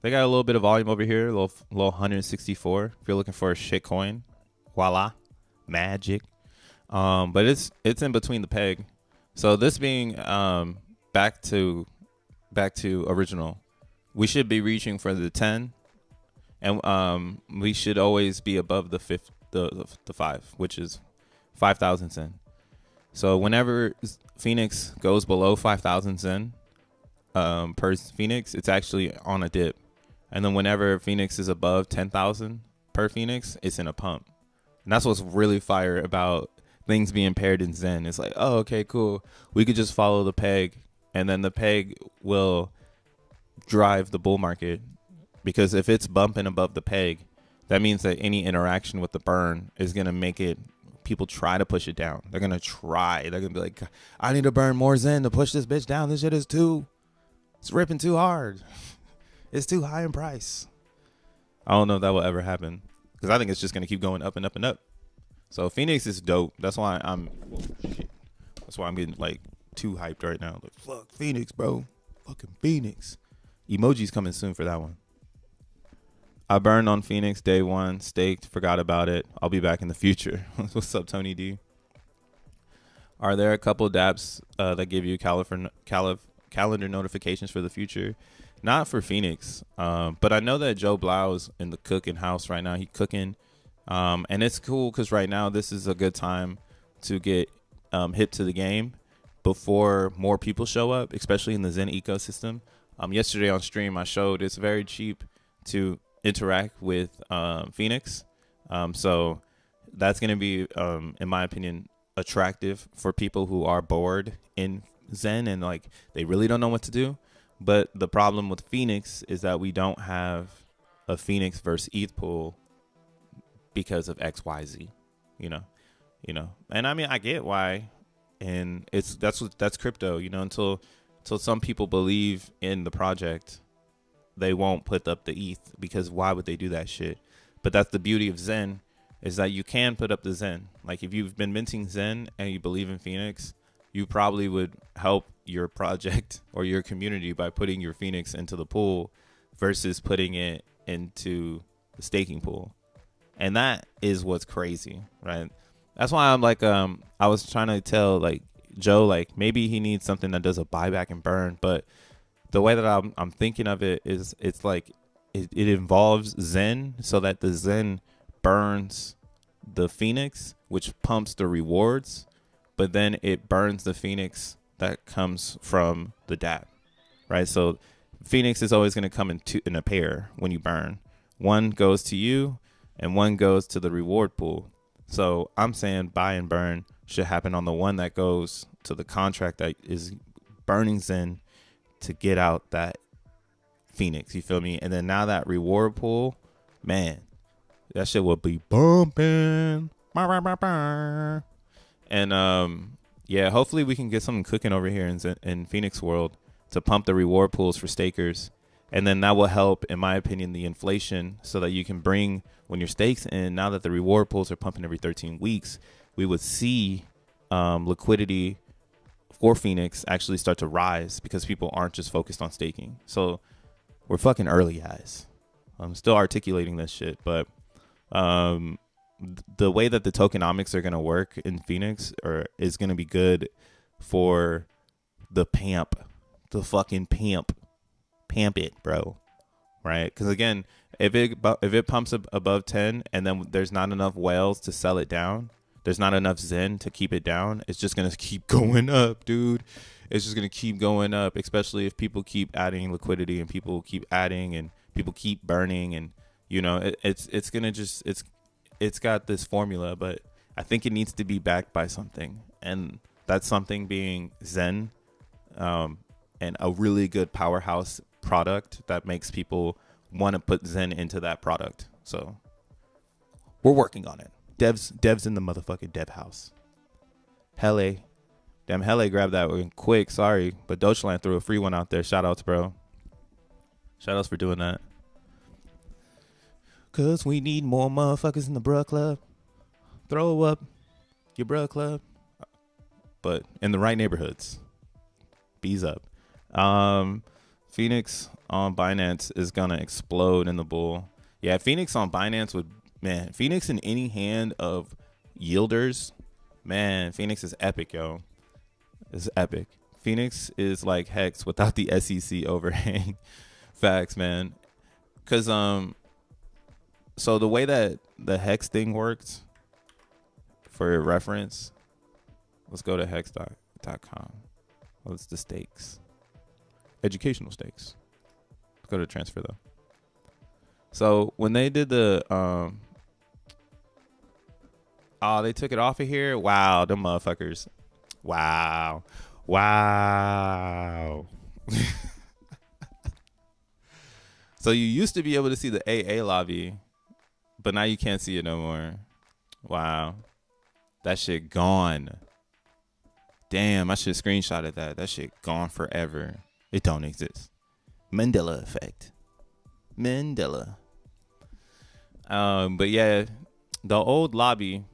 They got a little bit of volume over here, a little 164. If you're looking for a shit coin, voila, magic. But it's in between the peg. So this being back to original, we should be reaching for the 10, and we should always be above the 5, which is 5,000 Zen. So whenever Phoenix goes below 5,000 Zen per Phoenix, it's actually on a dip. And then whenever Phoenix is above 10,000 per Phoenix, it's in a pump. And that's what's really fire about things being paired in Zen. It's like, oh, okay, cool. We could just follow the peg, and then the peg will drive the bull market. Because if it's bumping above the peg, that means that any interaction with the burn is going to make it, people try to push it down. They're going to try. They're going to be like, I need to burn more Zen to push this bitch down. This shit is it's ripping too hard. It's too high in price. I don't know if that will ever happen, because I think it's just going to keep going up and up and up. So Phoenix is dope. That's why I'm getting like too hyped right now. Like, fuck Phoenix, bro. Fucking Phoenix. Emoji's coming soon for that one. I burned on Phoenix day one, staked, forgot about it. I'll be back in the future. What's up, Tony D? Are there a couple dApps that give you calendar notifications for the future? Not for Phoenix, but I know that Joe Blau's in the cooking house right now. He's cooking, and it's cool because right now this is a good time to get hip to the game before more people show up, especially in the Zen ecosystem. Yesterday on stream, I showed it's very cheap to interact with Phoenix, so that's going to be, in my opinion, attractive for people who are bored in Zen and like they really don't know what to do. But the problem with Phoenix is that we don't have a Phoenix versus ETH pool because of XYZ, you know. And I mean, I get why, and that's crypto, until some people believe in the project, they won't put up the ETH, because why would they do that shit? But that's the beauty of Zen, is that you can put up the Zen. Like if you've been minting Zen and you believe in Phoenix, you probably would help your project or your community by putting your Phoenix into the pool versus putting it into the staking pool. And that is what's crazy, right? That's why I'm like, I was trying to tell like Joe, like maybe he needs something that does a buyback and burn. But the way that I'm thinking of it is it's like it involves Zen, so that the Zen burns the Phoenix, which pumps the rewards, but then it burns the Phoenix that comes from the dApp, right? So Phoenix is always going to come in a pair when you burn. One goes to you and one goes to the reward pool. So I'm saying buy and burn should happen on the one that goes to the contract that is burning Zen to get out that Phoenix. You feel me? And then now that reward pool, man, that shit will be bumping. And yeah, hopefully we can get something cooking over here in Phoenix World to pump the reward pools for stakers. And then that will help, in my opinion, the inflation, so that you can bring, when your stakes in, now that the reward pools are pumping every 13 weeks, we would see liquidity for Phoenix actually start to rise because people aren't just focused on staking. So we're fucking early, guys. I'm still articulating this shit, but the way that the tokenomics are going to work in Phoenix is going to be good for the pamp, the fucking pamp it, bro. Right? Because again, if it pumps above 10 and then there's not enough whales to sell it down, there's not enough Zen to keep it down, it's just going to keep going up, dude. It's just going to keep going up, especially if people keep adding liquidity and people keep adding and people keep burning. And, you know, it's going to just, it's got this formula, but I think it needs to be backed by something. And that's something being Zen, and a really good powerhouse product that makes people want to put Zen into that product. So we're working on it. Devs in the motherfucking dev house. Hele. Damn, Hele grabbed that one quick. Sorry, but Deutschland threw a free one out there. Shout outs, bro. Shout outs for doing that. Cause we need more motherfuckers in the bruh club. Throw up your bruh club. But in the right neighborhoods. Bees up. Phoenix on Binance is gonna explode in the bull. Yeah, Phoenix on Binance would, man, Phoenix in any hand of yielders, man, Phoenix is epic, yo. It's epic. Phoenix is like Hex without the SEC overhang. Facts, man. Cause so the way that the Hex thing works, for your reference, let's go to hex.com. What's the stakes? Educational stakes. Let's go to transfer though. So when they did the oh, they took it off of here. Wow, them motherfuckers. Wow. So you used to be able to see the AA lobby, but now you can't see it no more. Wow. That shit gone. Damn, I should have screenshotted that. That shit gone forever. It don't exist. Mandela effect. Mandela. But yeah, the old lobby.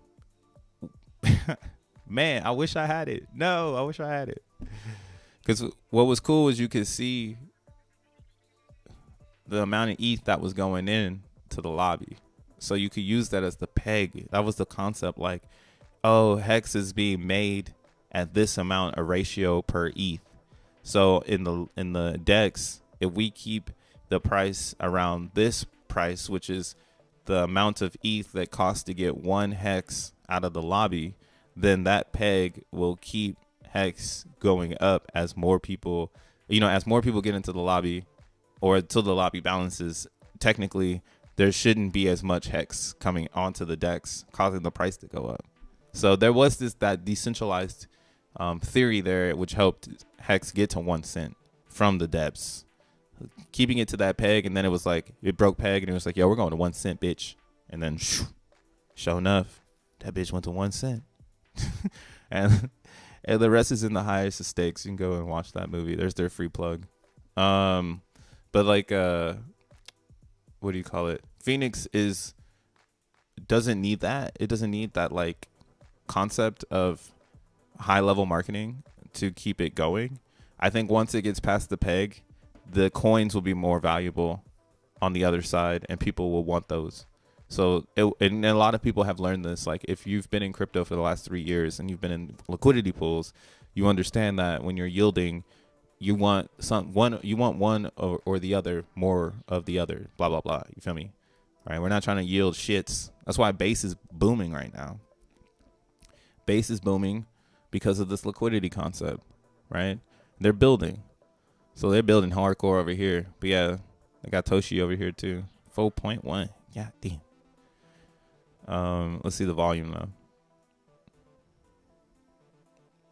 Man, I wish I had it. No, I wish I had it. Because what was cool is you could see the amount of ETH that was going in to the lobby. So you could use that as the peg. That was the concept. Like, oh, Hex is being made at this amount, a ratio per ETH. So in the DEX, if we keep the price around this price, which is the amount of ETH that costs to get one Hex out of the lobby, then that peg will keep Hex going up as more people, as more people get into the lobby or until the lobby balances. Technically, there shouldn't be as much Hex coming onto the DEX, causing the price to go up. So there was that decentralized theory there, which helped Hex get to 1 cent from the depths, keeping it to that peg. And then it was like, it broke peg and it was like, yo, we're going to 1 cent, bitch. And then sure enough, that bitch went to 1 cent. and the rest is in the highest of stakes. You can go and watch that movie. There's their free plug. But like, what do you call it? Phoenix doesn't need that. It doesn't need that like concept of high level marketing to keep it going. I think once it gets past the peg, the coins will be more valuable on the other side and people will want those. So and a lot of people have learned this. Like if you've been in crypto for the last 3 years and you've been in liquidity pools, you understand that when you're yielding, you want one or the other, more of the other, blah, blah, blah. You feel me? right? We're not trying to yield shits. That's why base is booming right now. Base is booming because of this liquidity concept, right? They're building. So they're building hardcore over here. But yeah, they got Toshi over here too. 4.1. Yeah, damn. Let's see the volume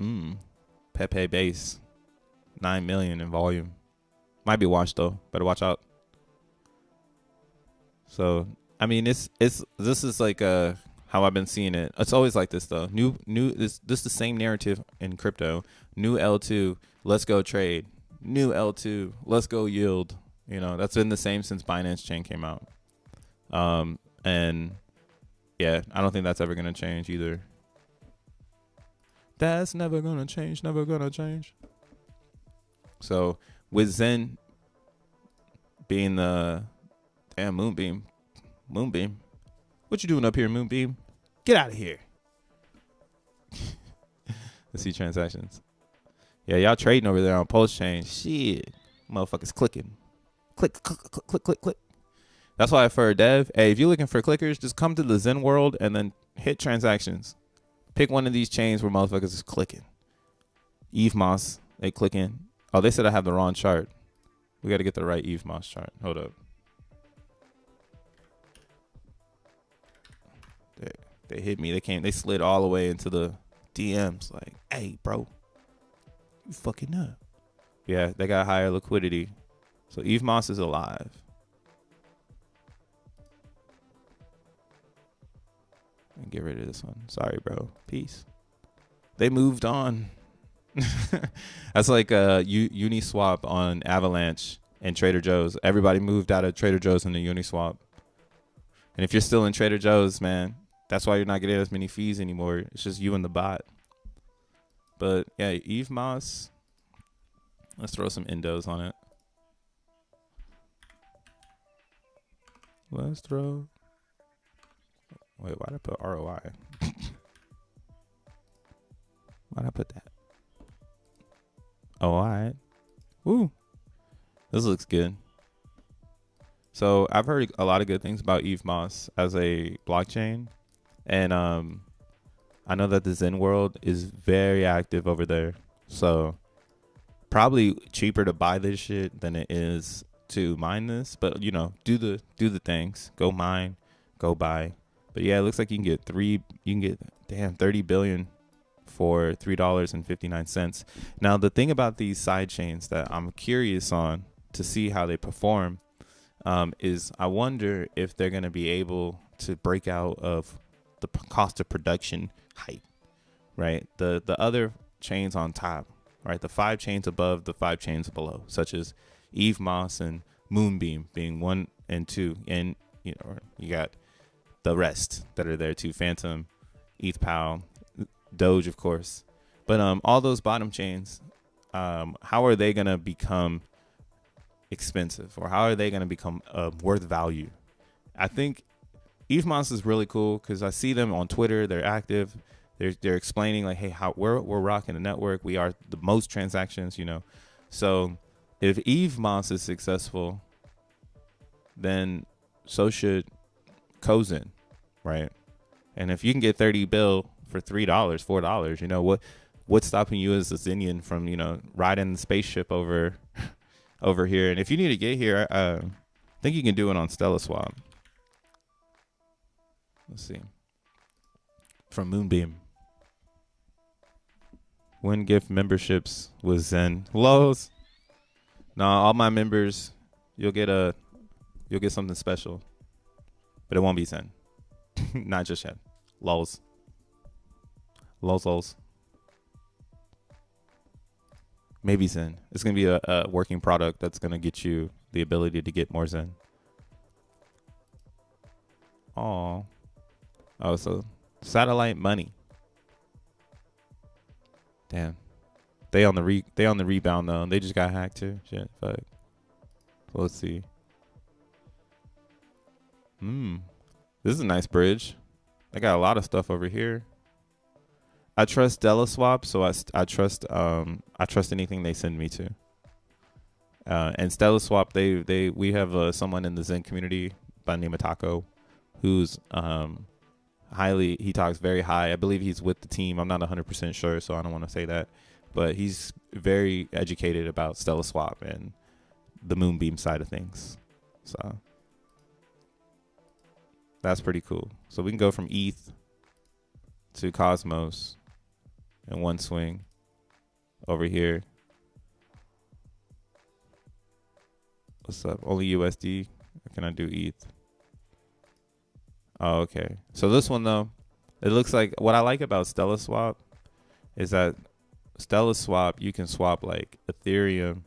though. Pepe base. 9 million in volume. Might be washed though. Better watch out. So I mean this is like how I've been seeing it. It's always like this though. This the same narrative in crypto. New L2, let's go trade. New L2, let's go yield. You know, that's been the same since Binance Chain came out. And yeah, I don't think that's ever gonna change either. That's never gonna change, never gonna change. So with Zen being the damn Moonbeam, what you doing up here, Moonbeam? Get out of here. Let's see transactions. Yeah, y'all trading over there on Pulse Chain. Shit, motherfuckers clicking. Click, click, click, click, click, click. That's why for a dev, hey, if you're looking for clickers, just come to the Zen world and then hit transactions. Pick one of these chains where motherfuckers is clicking. Eve Moss, they clicking. Oh, they said I have the wrong chart. We got to get the right Eve Moss chart. Hold up. They hit me. They slid all the way into the DMs like, hey, bro, you fucking up. Yeah, they got higher liquidity. So Eve Moss is alive. And get rid of this one. Sorry, bro. Peace. They moved on. That's like Uniswap on Avalanche and Trader Joe's. Everybody moved out of Trader Joe's into Uniswap. And if you're still in Trader Joe's, man, that's why you're not getting as many fees anymore. It's just you and the bot. But yeah, Eve Moss. Let's throw some endos on it. Let's throw. Wait, why'd I put ROI? Why'd I put that? Oh, all right. Woo. This looks good. So I've heard a lot of good things about Eve Moss as a blockchain. And I know that the Zen world is very active over there. So probably cheaper to buy this shit than it is to mine this. But, you know, do the things. Go mine. Go buy. But yeah, it looks like you can get damn 30 billion for $3.59. Now, the thing about these side chains that I'm curious on to see how they perform is I wonder if they're going to be able to break out of the cost of production height, right? The other chains on top, right? The 5 chains above, the 5 chains below, such as Eve Moss and Moonbeam being 1 and 2. And, you know, you got the rest that are there too. Phantom, ETH, Doge, of course. But all those bottom chains, how are they going to become expensive, or how are they going to become worth value? I think Eve Moss is really cool because I see them on Twitter. They're active. They're explaining like, hey, how we're rocking the network. We are the most transactions, you know. So if Eve Moss is successful, then so should XEN, right? And if you can get 30 bill for $3, $4, you know, what's stopping you as a Zenian from, you know, riding the spaceship over here? And if you need to get here, I think you can do it on Stella Swap. Let's see. From Moonbeam. Win gift memberships with Zen. Lows. Nah, all my members, you'll get something special. But it won't be Zen. Not just yet. Lols. Lols. Maybe Zen. It's going to be a working product that's going to get you the ability to get more Zen. Oh, so satellite money. Damn. They on the rebound though. They just got hacked too. Shit. Fuck. So let's see. This is a nice bridge. I got a lot of stuff over here. I trust Stella Swap, so I trust anything they send me to. And Stella Swap, we have someone in the Zen community by the name of Taco, who's he talks very high. I believe he's with the team. I'm not 100% sure, so I don't want to say that. But he's very educated about Stellar Swap and the Moonbeam side of things. So that's pretty cool. So we can go from ETH to Cosmos in one swing over here. What's up? Only USD? Or can I do ETH? Oh, okay. So this one, though, it looks like what I like about Stellar Swap is that Stellar Swap, you can swap like Ethereum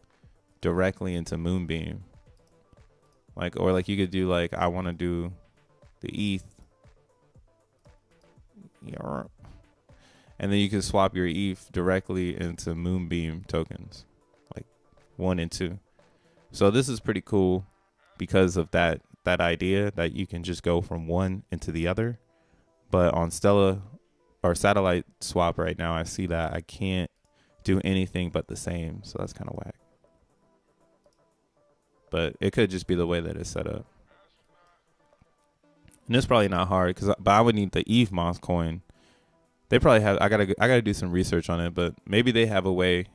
directly into Moonbeam. Or you could do like, I want to do the ETH. And then you can swap your ETH directly into Moonbeam tokens, like 1 and 2. So this is pretty cool because of that idea that you can just go from one into the other. But on Stellar or Satellite Swap right now, I see that I can't do anything but the same. So that's kind of whack. But it could just be the way that it's set up. And it's probably not hard but I would need the ETH Moss coin. They probably have. I gotta do some research on it, but maybe they have a way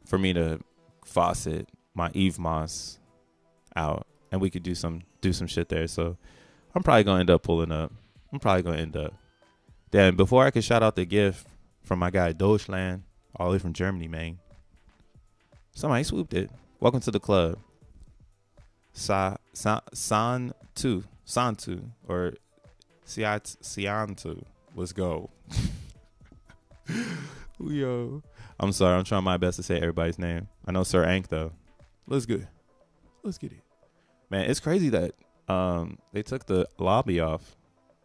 for me to faucet my ETH Moss out, and we could do some shit there. So I'm probably gonna end up pulling up. Damn, before I could shout out the gift from my guy Deutschland, all the way from Germany, man. Somebody swooped it. Welcome to the club. Santu or Siantu. Let's go. Yo. I'm sorry. I'm trying my best to say everybody's name. I know Sir Ank, though. Let's get it. Man, it's crazy that they took the lobby off.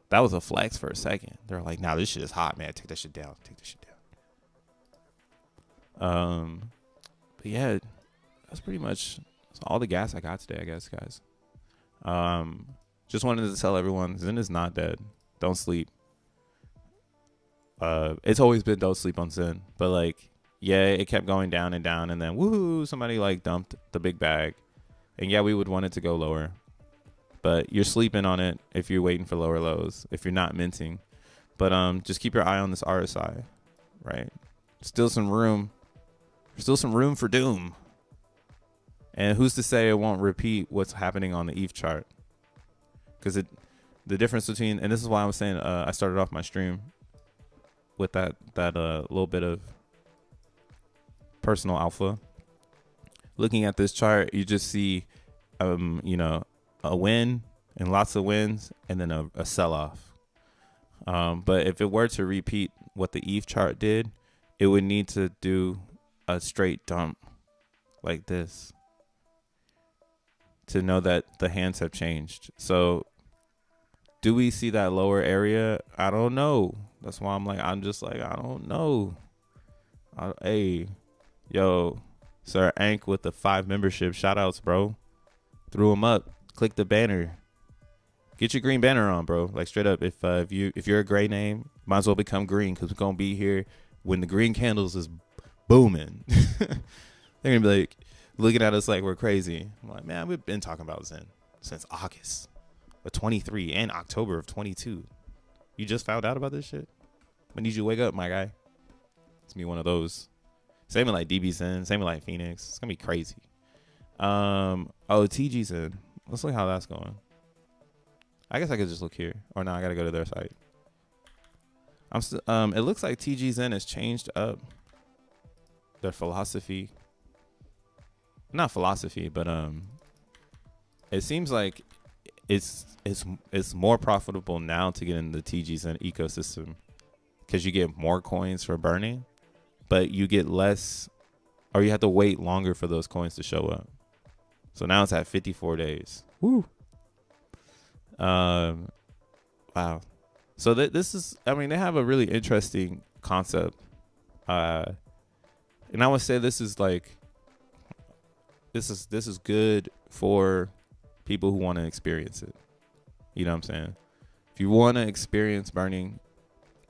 That was a flex for a second. They're like, nah, this shit is hot, man. Take that shit down. But yeah, that's pretty much all the gas I got today, I guess, guys. Just wanted to tell everyone, Zen is not dead. Don't sleep. It's always been don't sleep on Zen. But yeah, it kept going down and down, and then woohoo, somebody dumped the big bag. And yeah, we would want it to go lower. But you're sleeping on it if you're waiting for lower lows, if you're not minting. But just keep your eye on this RSI, right? Still some room for doom. And who's to say it won't repeat what's happening on the ETH chart? Because the difference between, and this is why I was saying I started off my stream with that little bit of personal alpha. Looking at this chart, you just see, a win and lots of wins, and then a sell-off. But if it were to repeat what the ETH chart did, it would need to do a straight dump like this to know that the hands have changed. So do we see that lower area? I don't know. That's why I'm just like, I don't know. Hey, yo, Sir Ank with the 5 membership. Shout outs, bro. Threw him up. Click the banner. Get your green banner on, bro. Straight up. If you're a gray name, might as well become green, because we're gonna be here when the green candles is booming. They're gonna be looking at us like we're crazy. I'm like, man, we've been talking about Zen since August of 23 and October of 22. You just found out about this shit? I need you to wake up, my guy. It's me, one of those. Same with DB Zen, same with Phoenix. It's gonna be crazy. TG Zen. Let's look how that's going. I guess I could just look here. Or no, I gotta go to their site. It looks like TG Zen has changed up their philosophy. Not philosophy, but it seems like it's more profitable now to get in the TG Zen ecosystem, because you get more coins for burning, but you get less, or you have to wait longer for those coins to show up. So now it's at 54 days. Woo. Wow. So this is, they have a really interesting concept. And I would say this is this is good for people who want to experience it. You know what I'm saying? If you want to experience burning,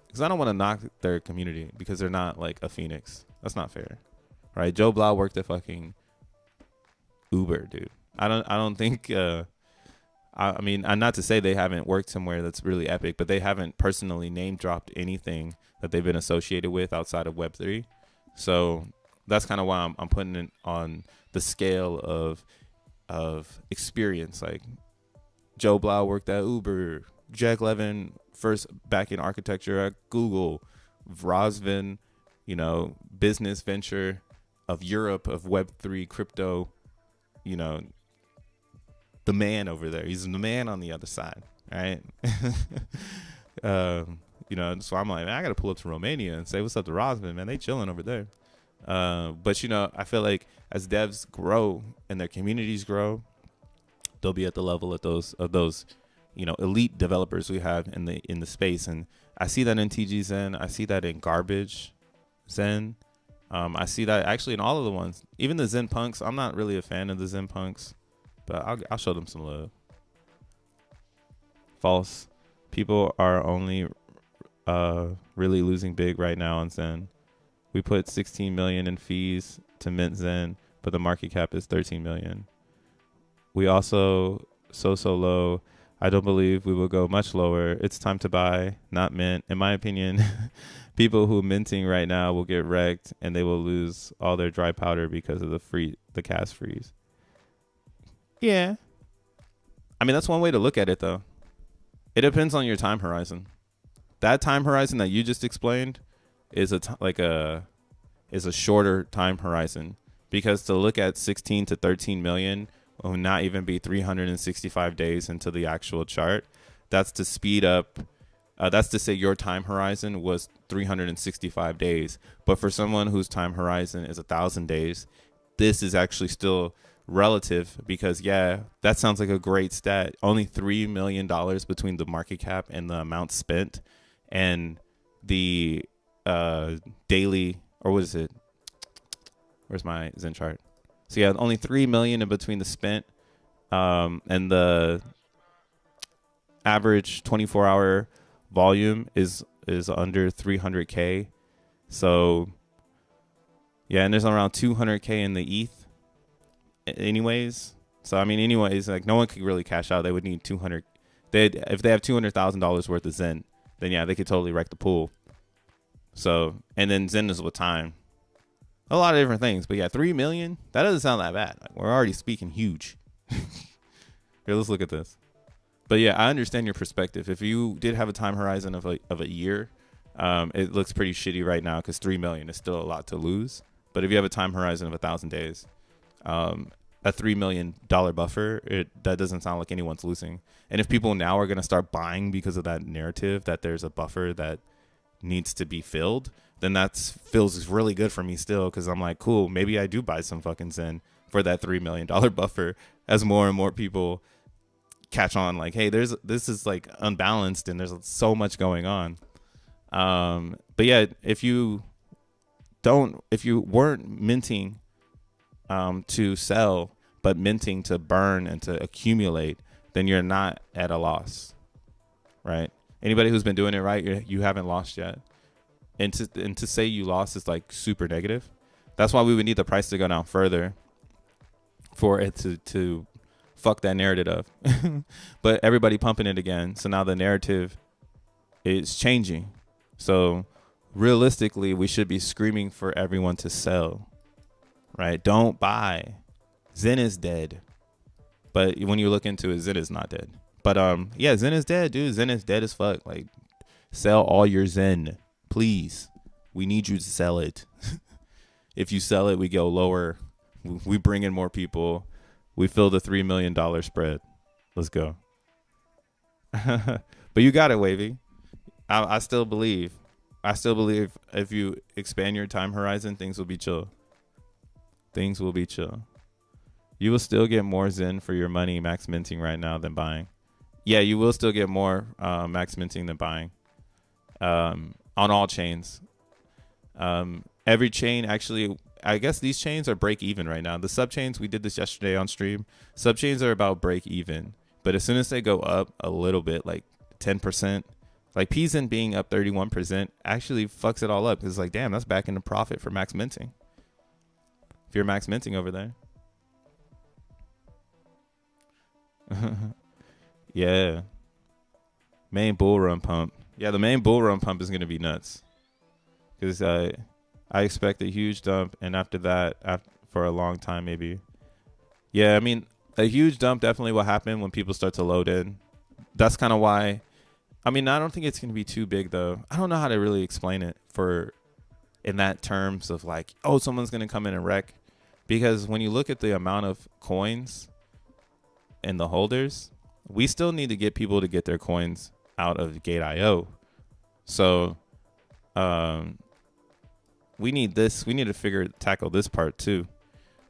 because I don't want to knock their community because they're not a Phoenix. That's not fair, right? Joe Blau worked at fucking Uber, dude. I don't think I mean, not to say they haven't worked somewhere that's really epic, but they haven't personally name dropped anything that they've been associated with outside of Web3. So that's kind of why I'm putting it on the scale of experience. Like Joe Blau worked at Uber, Jack Levin first back in architecture at Google, Rosvin, you know, business venture of Europe of Web3 crypto, you know, the man over there. He's the man on the other side, right? You know, so I'm like, man, I got to pull up to Romania and say what's up to Rosvin, man. They chilling over there. But, you know, I feel like as devs grow and their communities grow, they'll be at the level of those, you know, elite developers we have in the space. And I see that in TG Zen. I see that in Garbage Zen. I see that actually in all of the ones, even the Zen Punks. I'm not really a fan of the Zen Punks, but I'll show them some love. False. People are only really losing big right now on Zen. We put 16 million in fees to mint Zen, but the market cap is 13 million. We also so low. I don't believe we will go much lower. It's time to buy, not mint. In my opinion, people who minting right now will get wrecked and they will lose all their dry powder because of the cash freeze. Yeah. I mean, that's one way to look at it, though. It depends on your time horizon. That time horizon that you just explained is a shorter time horizon, because to look at 16 to 13 million will not even be 365 days into the actual chart. That's to speed up. That's to say your time horizon was 365 days. But for someone whose time horizon is 1,000 days, this is actually still relative, because, yeah, that sounds like a great stat. Only $3 million between the market cap and the amount spent and the daily, or what is it? Where's my Zen chart? So, yeah, only 3 million in between the spent and the average 24-hour volume is under 300K. So, yeah, and there's around 200K in the ETH anyways. So, I mean, anyways, like, no one could really cash out. They would need 200. If they have $200,000 worth of Zen, then, yeah, they could totally wreck the pool. So, and then Zen is with time. A lot of different things. But, yeah, 3 million, that doesn't sound that bad. Like, we're already speaking huge. Here, let's look at this. But, yeah, I understand your perspective. If you did have a time horizon of a year, it looks pretty shitty right now because 3 million is still a lot to lose. But if you have a time horizon of 1,000 days, a $3 million buffer, that doesn't sound like anyone's losing. And if people now are going to start buying because of that narrative that there's a buffer that needs to be filled, then that feels really good for me still, because I'm like, cool, maybe I do buy some fucking Zen for that $3 million buffer as more and more people catch on, like, hey, this is like unbalanced and there's so much going on. But yeah, if you weren't minting to sell, but minting to burn and to accumulate, then you're not at a loss, right? Anybody who's been doing it right, you haven't lost yet. And to say you lost is like super negative. That's why we would need the price to go down further for it to fuck that narrative up. But everybody pumping it again, so now the narrative is changing. So realistically, we should be screaming for everyone to sell, right? Don't buy. Zen is dead. But when you look into it, Zen is not dead. But yeah, Zen is dead, dude. Zen is dead as fuck. Like, sell all your Zen, please. We need you to sell it. If you sell it, we go lower. We bring in more people. We fill the $3 million spread. Let's go. But you got it, Wavy. I still believe. I still believe if you expand your time horizon, things will be chill. Things will be chill. You will still get more Zen for your money max minting right now than buying. Yeah, you will still get more max minting than buying on all chains. Every chain, actually, I guess these chains are break even right now. The sub chains, we did this yesterday on stream. Sub chains are about break even. But as soon as they go up a little bit, like 10%, like PZen being up 31% actually fucks it all up. Because it's like, damn, that's back into profit for max minting. If you're max minting over there. Yeah. Main bull run pump. Yeah, the main bull run pump is going to be nuts. Because I expect a huge dump, and after that, for a long time maybe. Yeah, I mean, a huge dump definitely will happen when people start to load in. That's kind of why. I mean, I don't think it's going to be too big, though. I don't know how to really explain it in that terms of like, oh, someone's going to come in and wreck. Because when you look at the amount of coins and the holders, we still need to get people to get their coins out of Gate.io. So we need this. We need to tackle this part too.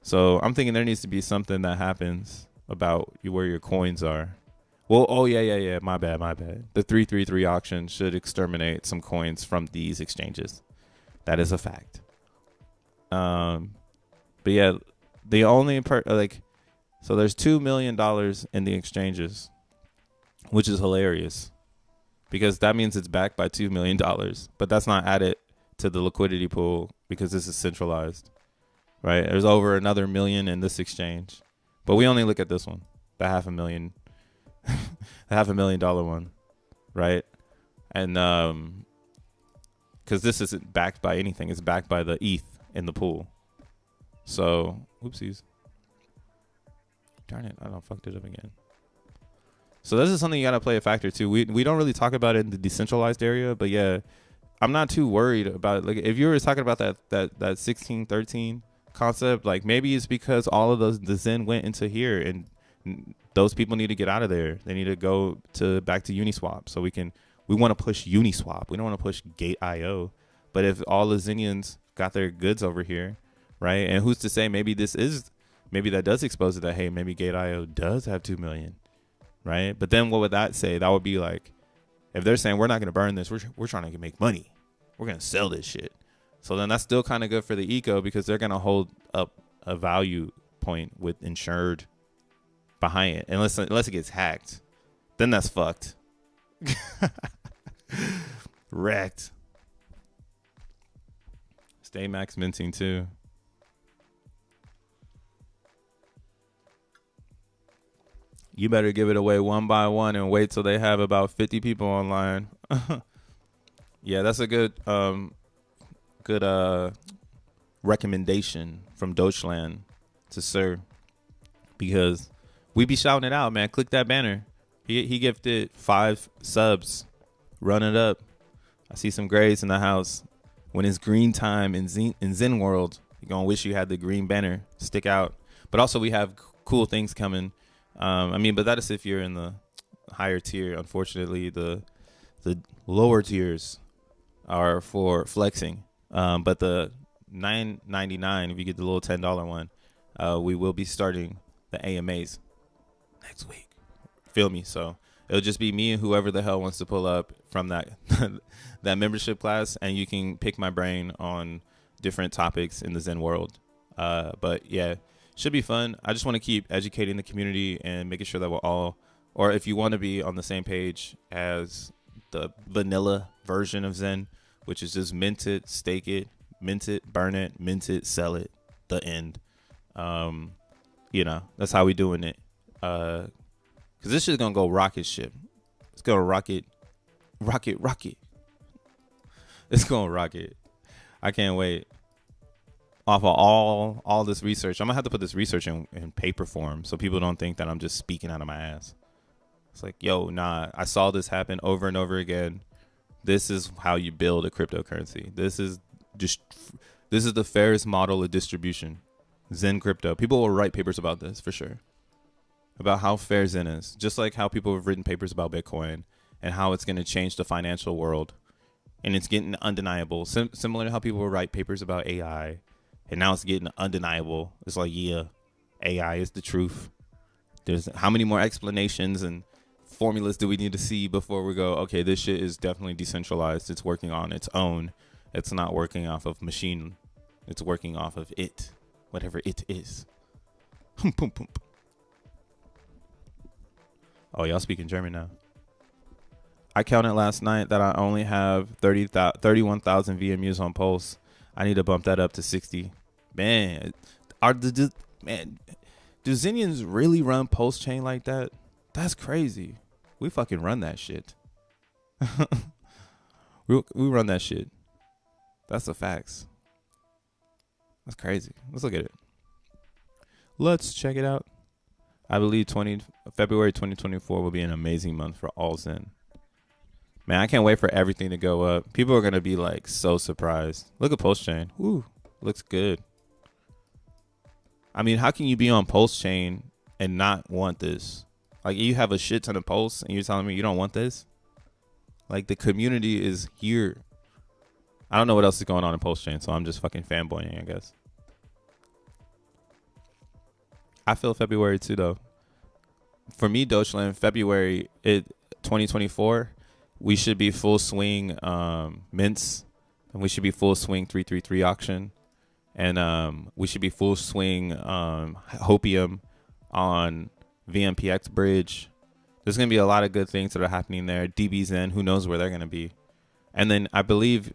So I'm thinking there needs to be something that happens about where your coins are. Well, oh yeah. My bad. The 333 auction should exterminate some coins from these exchanges. That is a fact. But yeah, the only part so there's $2 million in the exchanges, which is hilarious because that means it's backed by $2 million, but that's not added to the liquidity pool because this is centralized, right? There's over another million in this exchange, but we only look at this one, the $500,000, the $500,000 one, right? And because this isn't backed by anything, it's backed by the ETH in the pool. So, oopsies. Darn it, I fucked it up again. So this is something you got to play a factor too. We don't really talk about it in the decentralized area, but yeah, I'm not too worried about it. Like if you were talking about that 1613 concept, like maybe it's because all of the Zen went into here and those people need to get out of there. They need to go back to Uniswap. So we want to push Uniswap. We don't want to push Gate.io. But if all the Zenians got their goods over here, right? And who's to say maybe that does expose it that, hey, maybe Gate.io does have 2 million, right? But then what would that say? That would be like, if they're saying we're not going to burn this, we're trying to make money. We're going to sell this shit. So then that's still kind of good for the eco because they're going to hold up a value point with insured behind it. Unless it gets hacked. Then that's fucked. Wrecked. Stay max minting too. You better give it away one by one and wait till they have about 50 people online. Yeah, that's a good recommendation from Deutschland to Sir, because we be shouting it out, man. Click that banner. He gifted 5 subs. Run it up. I see some grays in the house. When it's green time in Zen World, you're gonna wish you had the green banner stick out. But also we have cool things coming. But that is if you're in the higher tier. Unfortunately, the lower tiers are for flexing. But the $9.99, if you get the little $10 one, we will be starting the AMAs next week. Feel me? So it'll just be me and whoever the hell wants to pull up from that that membership class, and you can pick my brain on different topics in the Zen world. But yeah. Should be fun. I just want to keep educating the community and making sure that we're all, or if you want to be on the same page as the vanilla version of Zen, which is just mint it, stake it, mint it, burn it, mint it, sell it, the end. That's how we doing it. Because this shit's going to go rocket ship. It's going to rocket. It's going to rocket. I can't wait. Off of all this research, I'm gonna have to put this research in paper form so people don't think that I'm just speaking out of my ass. It's like, yo, nah, I saw this happen over and over again. This is how you build a cryptocurrency. This is the fairest model of distribution. Zen crypto. People will write papers about this for sure. About how fair Zen is. Just like how people have written papers about Bitcoin and how it's gonna change the financial world. And it's getting undeniable. Similar to how people will write papers about AI. And now it's getting undeniable. It's like, yeah, AI is the truth. There's how many more explanations and formulas do we need to see before we go, okay, this shit is definitely decentralized. It's working on its own. It's not working off of machine. It's working off of it, whatever it is. Oh, y'all speaking German now. I counted last night that I only have 31,000 VMUs on Pulse. I need to bump that up to 60. Man, do Zenians really run Pulse chain like that? That's crazy. We fucking run that shit. we run that shit. That's the facts. That's crazy. Let's look at it. Let's check it out. I believe February 2024 will be an amazing month for all Zen. Man, I can't wait for everything to go up. People are going to be like so surprised. Look at Pulse Chain. Ooh, looks good. I mean, how can you be on Pulse Chain and not want this? Like, you have a shit ton of Pulse and you're telling me you don't want this? Like, the community is here. I don't know what else is going on in Pulse Chain, so I'm just fucking fanboying, I guess. I feel February too, though. For me, Dogeland, February 2024, we should be full swing mints, and we should be full swing 333 auction, and we should be full swing Hopium on VMPX bridge. There's going to be a lot of good things that are happening there. DBZen, who knows where they're going to be. And then I believe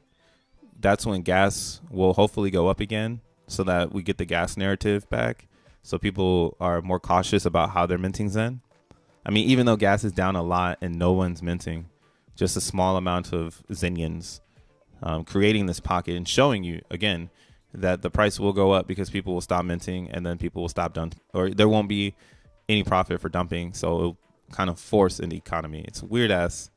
that's when gas will hopefully go up again so that we get the gas narrative back. So people are more cautious about how they're minting Zen. I mean, even though gas is down a lot and no one's minting, just a small amount of Zenians creating this pocket and showing you, again, that the price will go up because people will stop minting and then people will stop dumping, or there won't be any profit for dumping. So it'll kind of force an economy. It's a weird ass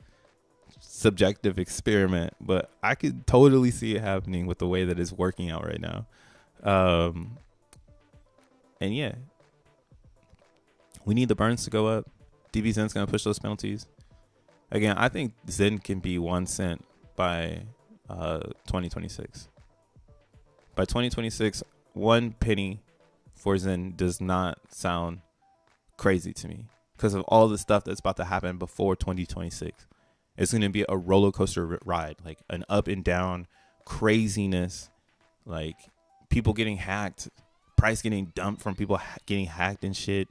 subjective experiment, but I could totally see it happening with the way that it's working out right now. And yeah, we need the burns to go up. DBZen's going to push those penalties. Again, I think Zen can be 1 cent by 2026. By 2026, 1 penny for Zen does not sound crazy to me because of all the stuff that's about to happen before 2026. It's going to be a roller coaster ride, like an up and down craziness, like people getting hacked, price getting dumped from people getting hacked and shit,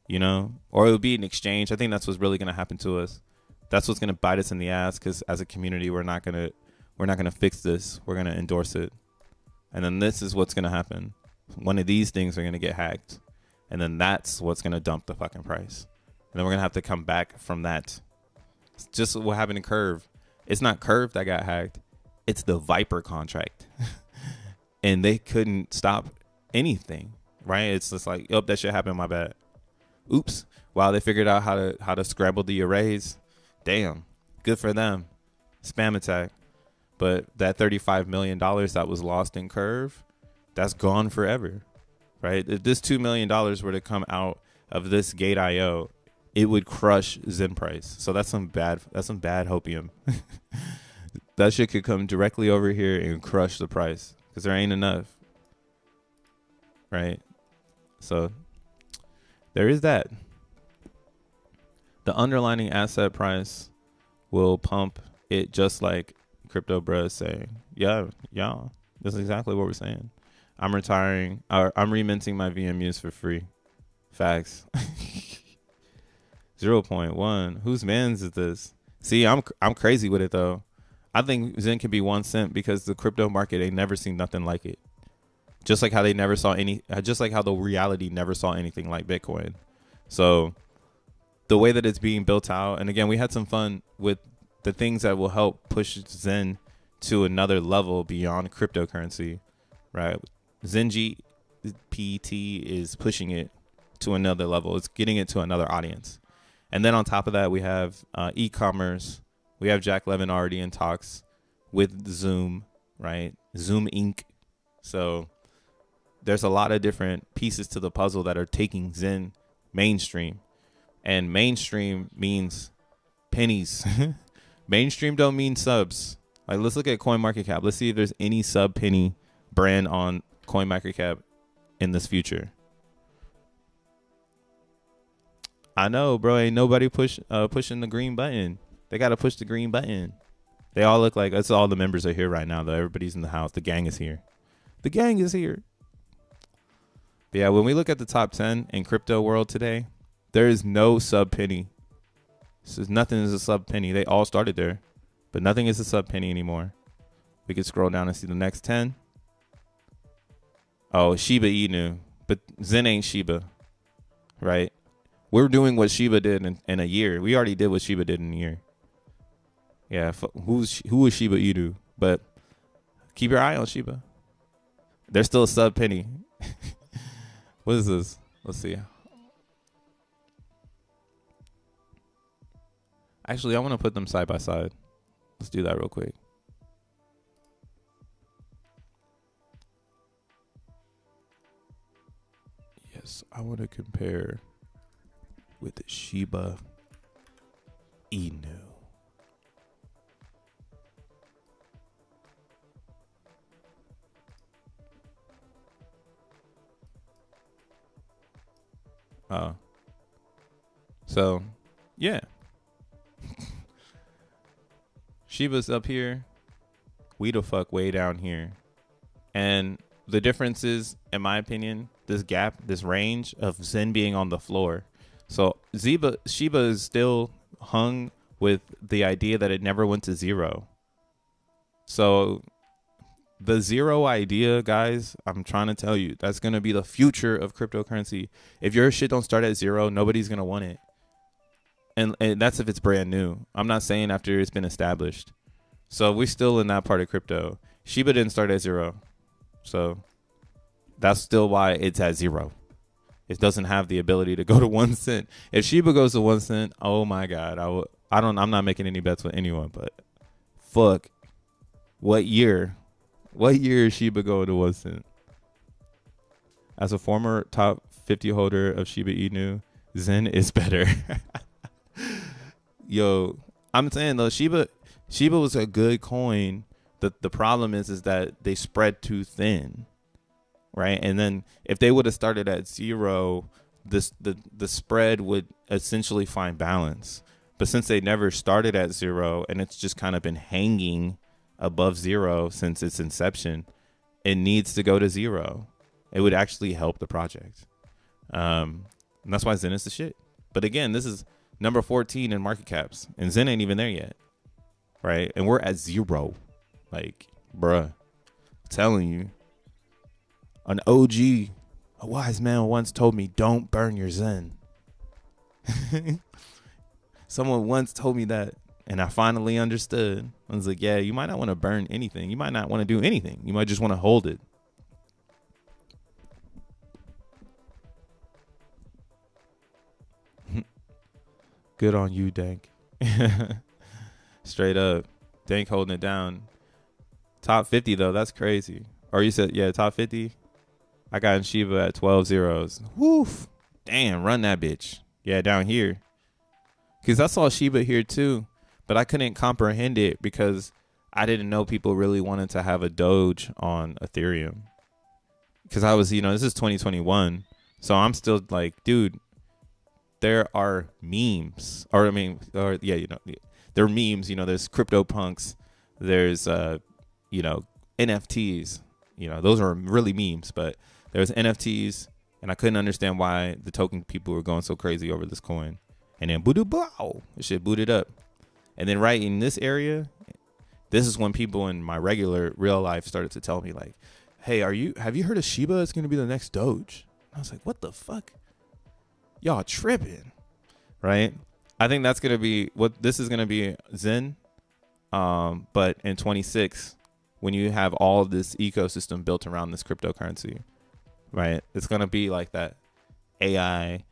you know, or it would be an exchange. I think that's what's really going to happen to us. That's what's going to bite us in the ass, because as a community, we're not going to fix this. We're going to endorse it. And then this is what's going to happen. One of these things are going to get hacked. And then that's what's going to dump the fucking price. And then we're going to have to come back from that. It's just what happened in Curve. It's not Curve that got hacked. It's the Viper contract. And they couldn't stop anything, right? It's just like, oh, that shit happened, my bad. Oops. Wow, they figured out how to scramble the arrays. Damn, good for them. Spam attack. But that $35 million that was lost in Curve, that's gone forever, right? If this $2 million were to come out of this Gate.io, it would crush Zen price. So that's some bad hopium. That shit could come directly over here and crush the price because there ain't enough, right? So there is that. The underlying asset price will pump it, just like Crypto Bruh is saying. Yeah, that's exactly what we're saying. I'm retiring, or I'm reminting my VMUs for free. Facts. 0.1. Whose man's is this? See, I'm crazy with it though. I think Zen can be 1 cent because the crypto market ain't never seen nothing like it. Just like how they never saw just like how the reality never saw anything like Bitcoin. So the way that it's being built out, and again, we had some fun with the things that will help push Zen to another level beyond cryptocurrency, right? Zen GPT is pushing it to another level. It's getting it to another audience. And then on top of that, we have e-commerce. We have Jack Levin already in talks with Zoom, right? Zoom Inc. So there's a lot of different pieces to the puzzle that are taking Zen mainstream. And mainstream means pennies. Mainstream don't mean subs. Like, let's look at CoinMarketCap. Let's see if there's any sub penny brand on CoinMarketCap in this future. I know, bro. Ain't nobody pushing the green button. They got to push the green button. They all look like, that's all the members are here right now, though. Everybody's in the house. The gang is here. The gang is here. But yeah, when we look at the top 10 in crypto world today, there is no sub penny. So nothing is a sub penny. They all started there, but nothing is a sub penny anymore. We could scroll down and see the next 10. Oh, Shiba Inu, but Zen ain't Shiba, right? We're doing what Shiba did in a year. We already did what Shiba did in a year. Yeah, who is Shiba Inu? But keep your eye on Shiba. They're still a sub penny. What is this? Let's see. Actually, I want to put them side by side. Let's do that real quick. Yes, I want to compare with the Shiba Inu. So, yeah. Shiba's up here. We the fuck way down here. And the difference is, in my opinion, this gap, this range of Zen being on the floor. So Shiba is still hung with the idea that it never went to zero. So the zero idea, guys, I'm trying to tell you, that's going to be the future of cryptocurrency. If your shit don't start at zero, nobody's going to want it. And that's if it's brand new. I'm not saying after it's been established. So we're still in that part of crypto. Shiba didn't start at zero. So that's still why it's at zero. It doesn't have the ability to go to 1 cent. If Shiba goes to 1 cent, oh my God. I'm not making any bets with anyone, but fuck. What year? What year is Shiba going to 1 cent? As a former top 50 holder of Shiba Inu, Zen is better. Yo, I'm saying though, Shiba was a good coin. The problem is that they spread too thin, right? And then if they would have started at zero, the spread would essentially find balance. But since they never started at zero and it's just kind of been hanging above zero since its inception, it needs to go to zero. It would actually help the project. And that's why Zen is the shit. But again, this is number 14 in market caps, and Zen ain't even there yet, right? And we're at zero. Like, bruh, I'm telling you, an OG, a wise man once told me, don't burn your Zen. Someone once told me that, and I finally understood. I was like, yeah, you might not want to burn anything. You might not want to do anything. You might just want to hold it. Good on you, Dank. Straight up. Dank holding it down. Top 50, though. That's crazy. Or you said, yeah, top 50. I got in Shiba at 12 zeros. Woof. Damn, run that bitch. Yeah, down here. Because I saw Shiba here, too. But I couldn't comprehend it because I didn't know people really wanted to have a Doge on Ethereum. Because I was, this is 2021. So I'm still like, dude, there are memes. There are memes. There's CryptoPunks. There's, NFTs. Those are really memes. But there's NFTs. And I couldn't understand why the token people were going so crazy over this coin. And then bow, it shit booted up. And then right in this area, this is when people in my regular real life started to tell me like, hey, have you heard of Shiba? It's going to be the next Doge. I was like, what the fuck? Y'all tripping, right? I think that's going to be what this is going to be Zen. But in 26, when you have all of this ecosystem built around this cryptocurrency, right? It's going to be like that AI,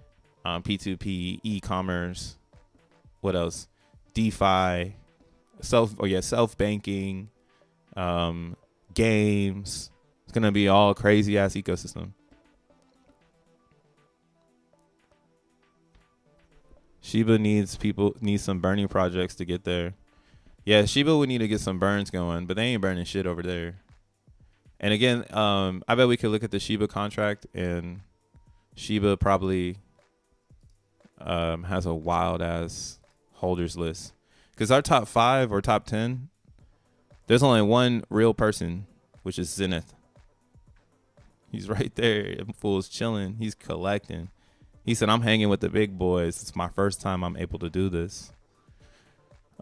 P2P, e-commerce. What else? DeFi, self-banking, games. It's gonna be all crazy ass ecosystem. Shiba needs some burning projects to get there. Yeah, Shiba would need to get some burns going, but they ain't burning shit over there. And again, I bet we could look at the Shiba contract, and Shiba probably has a wild ass holders list, because our top 5 or top 10, there's only one real person, which is Zenith. He's right there. Fool's chilling. He's collecting. He said, I'm hanging with the big boys. It's my first time I'm able to do this.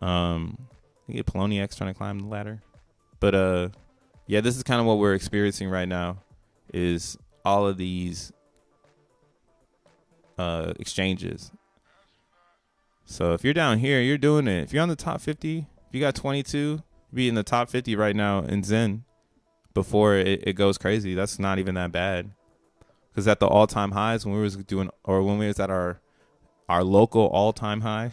I think Poloniacs trying to climb the ladder. But yeah, this is kind of what we're experiencing right now, is all of these exchanges. So if you're down here, you're doing it. If you're on the top 50, if you got 22, be in the top 50 right now in Zen before it goes crazy. That's not even that bad. Because at the all-time highs when we was doing, or when we was at our local all-time high,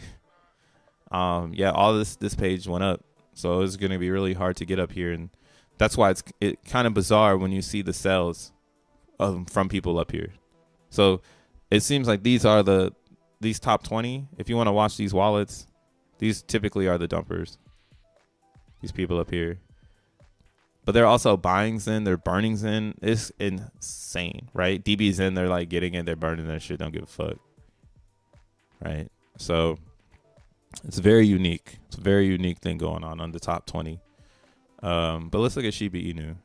yeah, all this page went up. So it's going to be really hard to get up here, and that's why it kind of bizarre when you see the sales from people up here. So it seems like these top 20. If you want to watch these wallets, these typically are the dumpers. These people up here. But they're also buying Zen. They're burning Zen. It's insane, right? DB Zen, they're like getting it. They're burning that shit. Don't give a fuck. Right? So it's very unique. It's a very unique thing going on the top 20. But let's look at Shiba Inu.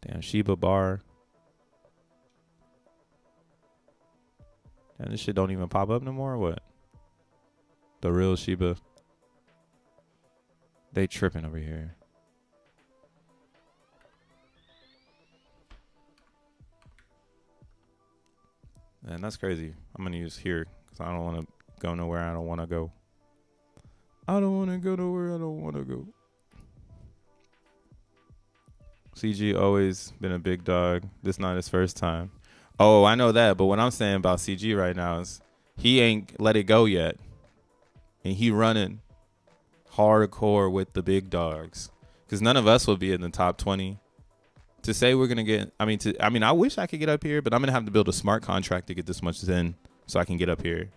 Damn, Shiba bar. And this shit don't even pop up no more or what? The real Shiba. They tripping over here. And that's crazy. I'm going to use here because I don't want to go nowhere I don't want to go. I don't want to go nowhere I don't want to go. CG always been a big dog. This not his first time. Oh, I know that. But what I'm saying about CG right now is he ain't let it go yet. And he running hardcore with the big dogs. Because none of us will be in the top 20. To say we're going to get, I wish I could get up here, but I'm going to have to build a smart contract to get this much Zen so I can get up here.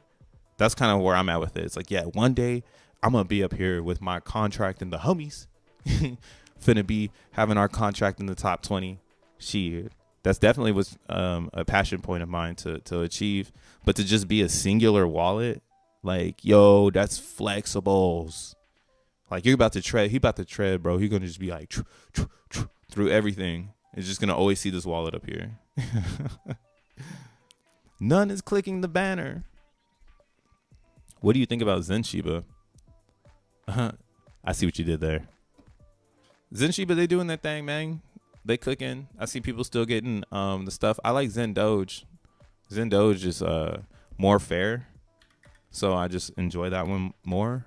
That's kind of where I'm at with it. It's like, yeah, one day I'm going to be up here with my contract and the homies. Finna be having our contract in the top 20. Shit. That's definitely was a passion point of mine to achieve. But to just be a singular wallet, like, yo, that's flexibles. Like, he about to tread, bro. He's going to just be like, through everything. It's just going to always see this wallet up here. None is clicking the banner. What do you think about Zen Shiba? I see what you did there. Zen Shiba, they doing their thing, man. They cooking. I see people still getting the stuff. I like Zen Doge. Zen Doge is more fair. So I just enjoy that one more.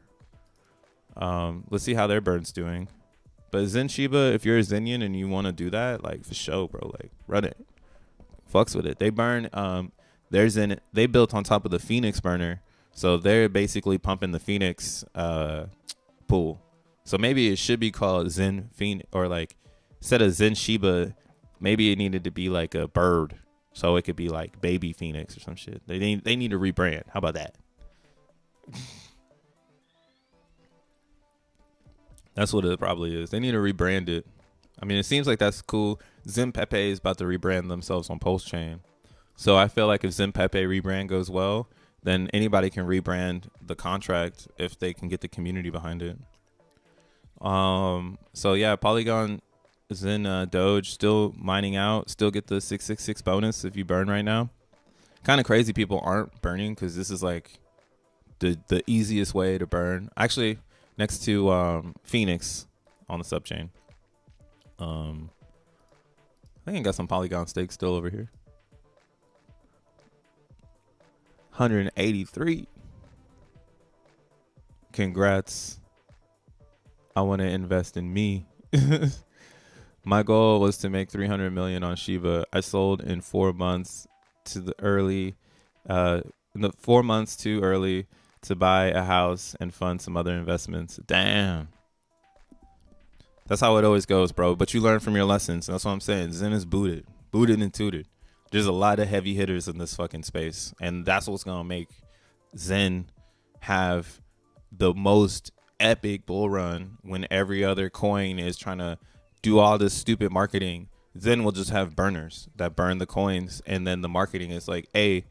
Let's see how their burn's doing. But Zen Shiba, if you're a Zenian and you want to do that, like, for sure, bro, like, run it. Fucks with it. They burn, they built on top of the Phoenix burner. So they're basically pumping the Phoenix pool. So maybe it should be called Zen Phoenix, or like, instead of Zen Shiba, maybe it needed to be like a bird. So it could be like Baby Phoenix or some shit. They need to rebrand. How about that? That's what it probably is. They need to rebrand it. I mean, it seems like that's cool. Zen Pepe is about to rebrand themselves on Post Chain. So I feel like if Zen Pepe rebrand goes well, then anybody can rebrand the contract if they can get the community behind it. So yeah, Polygon Zen Doge still mining out, still get the 666 bonus if you burn right now. Kind of crazy people aren't burning because this is like the easiest way to burn. Actually, next to Phoenix on the subchain. I think I got some Polygon stakes still over here. 183. Congrats. I want to invest in me. My goal was to make 300 million on Shiba. I sold in 4 months to the early, 4 months too early to buy a house and fund some other investments. Damn. That's how it always goes, bro. But you learn from your lessons. That's what I'm saying. Zen is booted and tooted. There's a lot of heavy hitters in this fucking space. And that's what's going to make Zen have the most epic bull run when every other coin is trying to do all this stupid marketing. Zen will just have burners that burn the coins. And then the marketing is like, hey,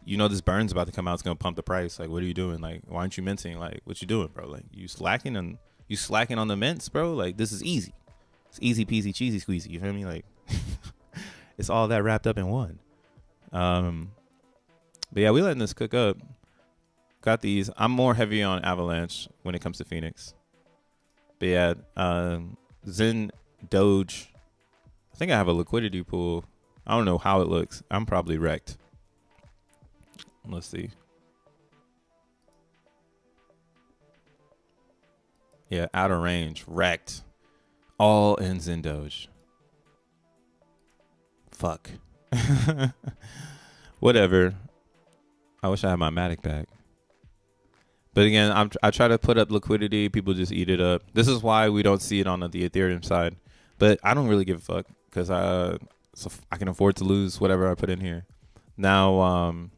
you know this burn's about to come out. It's going to pump the price. Like, what are you doing? Like, why aren't you minting? Like, what you doing, bro? Like, you slacking on the mints, bro? Like, this is easy. It's easy peasy cheesy squeezy. You feel me? Like, it's all that wrapped up in one. But yeah, we letting this cook up. Got these. I'm more heavy on Avalanche when it comes to Phoenix. But yeah, Zen Doge. think I have a liquidity pool. I don't know how it looks. I'm probably wrecked. Let's see. Yeah, out of range. Wrecked. All in Zen Doge. Fuck. Whatever. I wish I had my Matic back. But again, I try to put up liquidity. People just eat it up. This is why we don't see it on the Ethereum side. But I don't really give a fuck because I can afford to lose whatever I put in here. Now,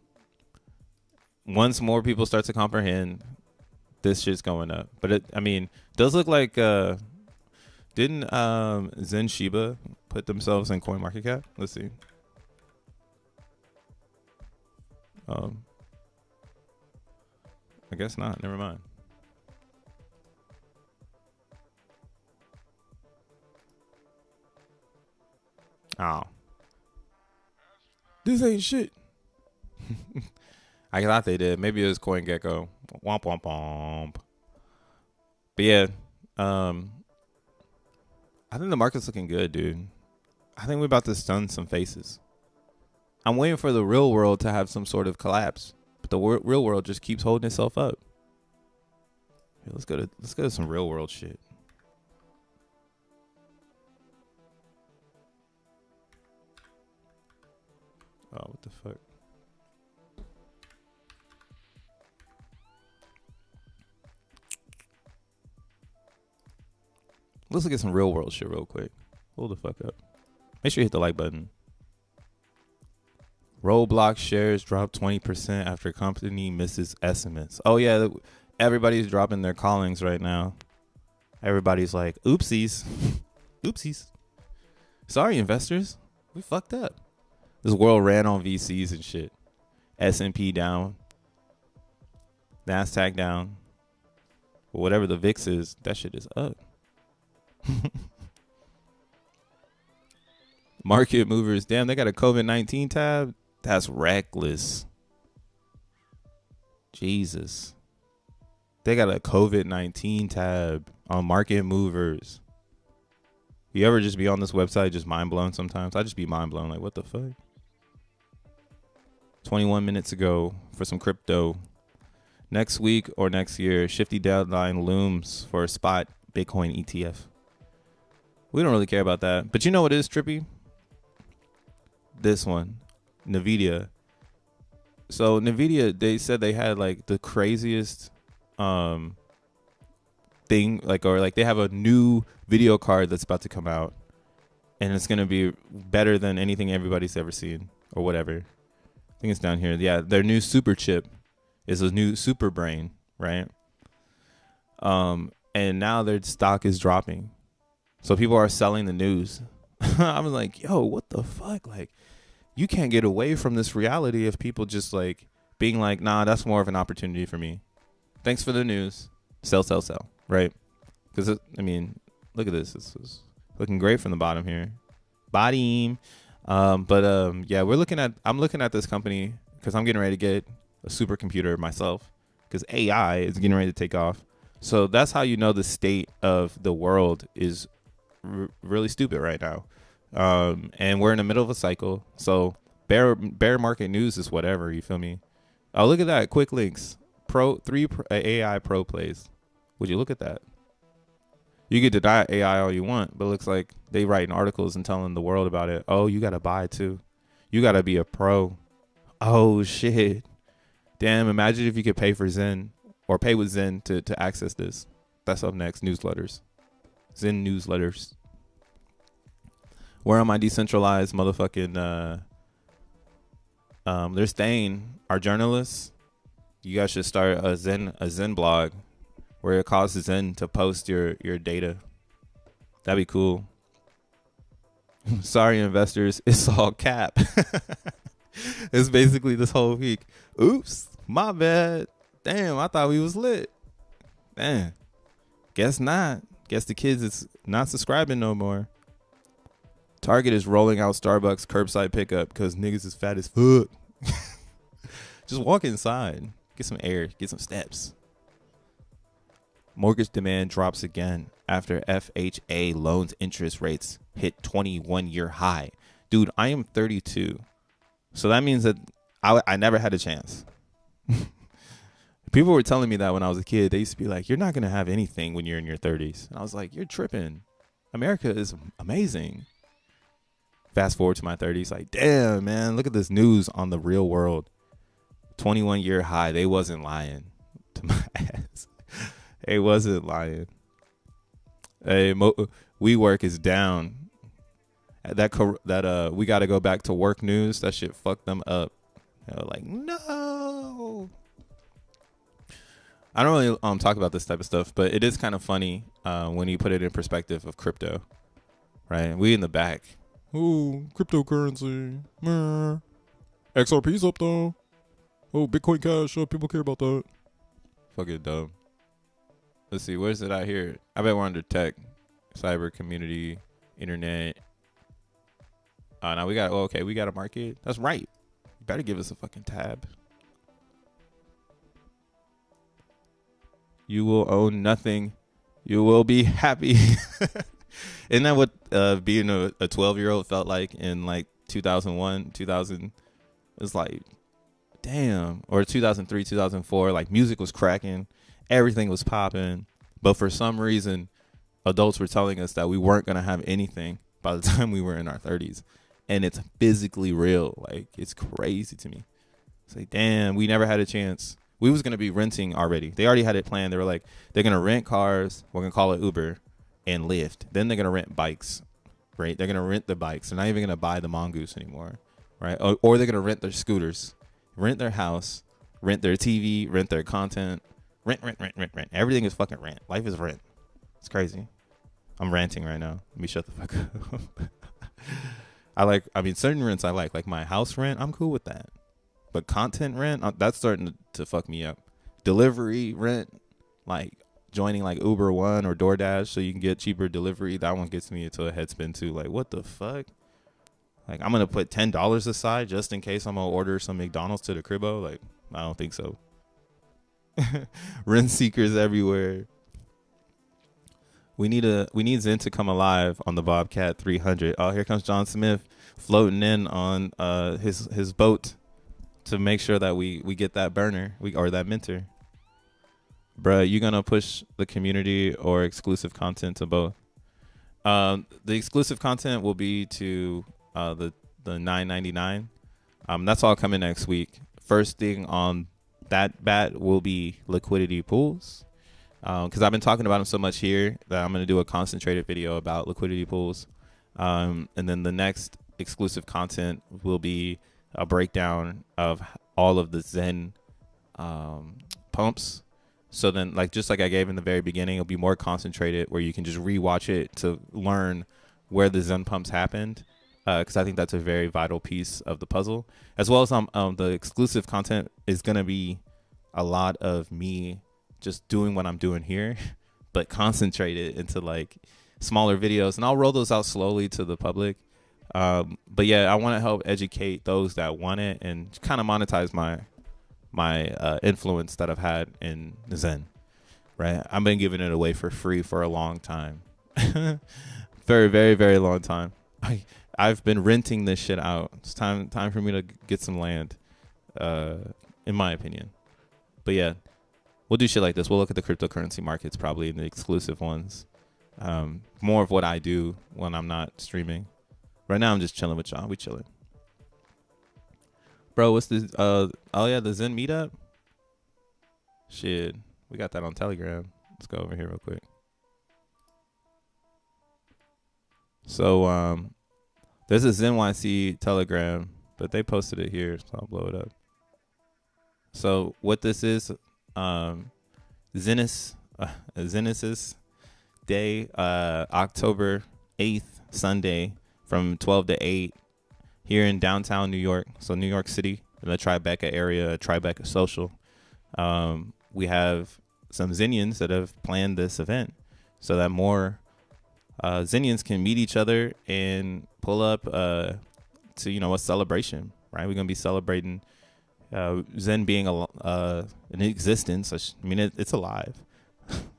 once more people start to comprehend, this shit's going up. But it does look like didn't Zen Shiba put themselves in CoinMarketCap? Let's see. I guess not. Never mind. Oh. This ain't shit. I thought they did. Maybe it was CoinGecko. Womp womp womp. But yeah, I think the market's looking good, dude. I think we're about to stun some faces. I'm waiting for the real world to have some sort of collapse, but the real world just keeps holding itself up. Yeah, let's go to some real world shit. Oh, what the fuck? Let's look at some real world shit real quick. Hold the fuck up. Make sure you hit the like button. Roblox shares drop 20% after company misses estimates. Oh yeah, everybody's dropping their callings right now. Everybody's like, oopsies. Oopsies. Sorry, investors. We fucked up. This world ran on VCs and shit. S&P down. NASDAQ down. But whatever the VIX is, that shit is up. Market movers. Damn, they got a COVID-19 tab? That's reckless. Jesus. They got a COVID-19 tab on market movers. You ever just be on this website just mind blown sometimes? I just be mind blown. Like, what the fuck? 21 minutes ago for some crypto. Next week or next year, shifty deadline looms for a spot Bitcoin ETF. We don't really care about that. But you know what is trippy? This one. NVIDIA. So NVIDIA, they said they had like the craziest thing, like they have a new video card that's about to come out, and it's gonna be better than anything everybody's ever seen or whatever. I think it's down here. Yeah, their new super chip is a new super brain, right? And now their stock is dropping, so people are selling the news. I was like, yo, what the fuck? Like, you can't get away from this reality of people just like being like, nah, that's more of an opportunity for me. Thanks for the news. Sell, sell, sell. Right? Because, look at this. It's looking great from the bottom here. Bottom. Yeah, I'm looking at this company because I'm getting ready to get a supercomputer myself because AI is getting ready to take off. So that's how you know the state of the world is really stupid right now. And we're in the middle of a cycle. So bear market news is whatever, you feel me? Oh, look at that. Quick links. AI pro plays. Would you look at that? You could deny AI all you want, but it looks like they writing articles and telling the world about it. Oh, you got to buy too. You got to be a pro. Oh, shit. Damn, imagine if you could pay for Zen or pay with Zen to access this. That's up next. Newsletters. Zen newsletters. Where are my decentralized motherfucking they're staying. Our journalists, you guys should start a Zen blog where it causes Zen to post your data. That'd be cool. Sorry, investors, it's all cap. It's basically this whole week. Oops, my bad. Damn, I thought we was lit. Damn, guess not. Guess the kids is not subscribing no more. Target is rolling out Starbucks curbside pickup because niggas is fat as fuck. Just walk inside. Get some air. Get some steps. Mortgage demand drops again. after FHA loans interest rates hit 21-year high. Dude, I am 32. So that means that I never had a chance. People were telling me that when I was a kid. They used to be like, you're not going to have anything when you're in your 30s. And I was like, you're tripping. America is amazing. Fast forward to my 30s, like, damn, man, look at this news on the real world. 21-year high. They wasn't lying to my ass. They wasn't lying. Hey, WeWork is down. That we got to go back to work news. That shit fucked them up. They were like, no. I don't really talk about this type of stuff, but it is kind of funny when you put it in perspective of crypto, right? We in the back. Ooh, cryptocurrency. Meh. XRP's up though. Oh, Bitcoin Cash. Oh, people care about that. Fucking dumb. Let's see. Where's it out here? I bet we're under tech, cyber, community, internet. Now we got. Oh, okay, we got a market. That's right. You better give us a fucking tab. You will own nothing. You will be happy. Isn't that what being a 12-year-old felt like in like 2001, 2000? It was like, damn. Or 2003, 2004. Like music was cracking. Everything was popping. But for some reason, adults were telling us that we weren't going to have anything by the time we were in our 30s. And it's physically real. Like, it's crazy to me. It's like, damn, we never had a chance. We was going to be renting already. They already had it planned. They were like, they're going to rent cars. We're going to call it Uber and Lyft. Then they're going to rent bikes, right? They're going to rent the bikes. They're not even going to buy the Mongoose anymore, right? Or they're going to rent their scooters, rent their house, rent their TV, rent their content, rent. Everything is fucking rent. Life is rent. It's crazy. I'm ranting right now. Let me shut the fuck up. Certain rents I like my house rent. I'm cool with that. But content rent, that's starting to fuck me up. Delivery rent, like joining like Uber One or DoorDash so you can get cheaper delivery. That one gets me into a headspin too. Like, what the fuck? Like, I'm going to put $10 aside just in case I'm going to order some McDonald's to the cribbo. Like, I don't think so. Rent seekers everywhere. We need Zen to come alive on the Bobcat 300. Oh, here comes John Smith floating in on his boat to make sure that we get that burner or that minter. Bruh, you gonna push the community or exclusive content to both? The exclusive content will be to the $9.99. That's all coming next week. First thing on that bat will be liquidity pools. Because I've been talking about them so much here that I'm going to do a concentrated video about liquidity pools. And then the next exclusive content will be a breakdown of all of the Zen pumps. So then, just like I gave in the very beginning, it'll be more concentrated where you can just rewatch it to learn where the Zen pumps happened. Because I think that's a very vital piece of the puzzle. As well as the exclusive content is going to be a lot of me just doing what I'm doing here, but concentrated into like smaller videos, and I'll roll those out slowly to the public. But yeah, I want to help educate those that want it and kind of monetize my influence that I've had in Zen, right? I've been giving it away for free for a long time. Very, very, very long time. I've been renting this shit out. It's time for me to get some land, in my opinion. But yeah, we'll do shit like this. We'll look at the cryptocurrency markets, probably in the exclusive ones. More of what I do when I'm not streaming. Right now, I'm just chilling with y'all. We chilling. Bro, what's this? Oh, yeah, the Zen meetup? Shit. We got that on Telegram. Let's go over here real quick. So, there's a Zen YC Telegram, but they posted it here, so I'll blow it up. So, what this is... Genesis Day, October 8th, Sunday, from 12 to 8 here in downtown New York. So New York City, in the Tribeca area, Tribeca Social. We have some Zenians that have planned this event so that more Zenians can meet each other and pull up to, a celebration, right? We're going to be celebrating Zen being in existence. It's alive.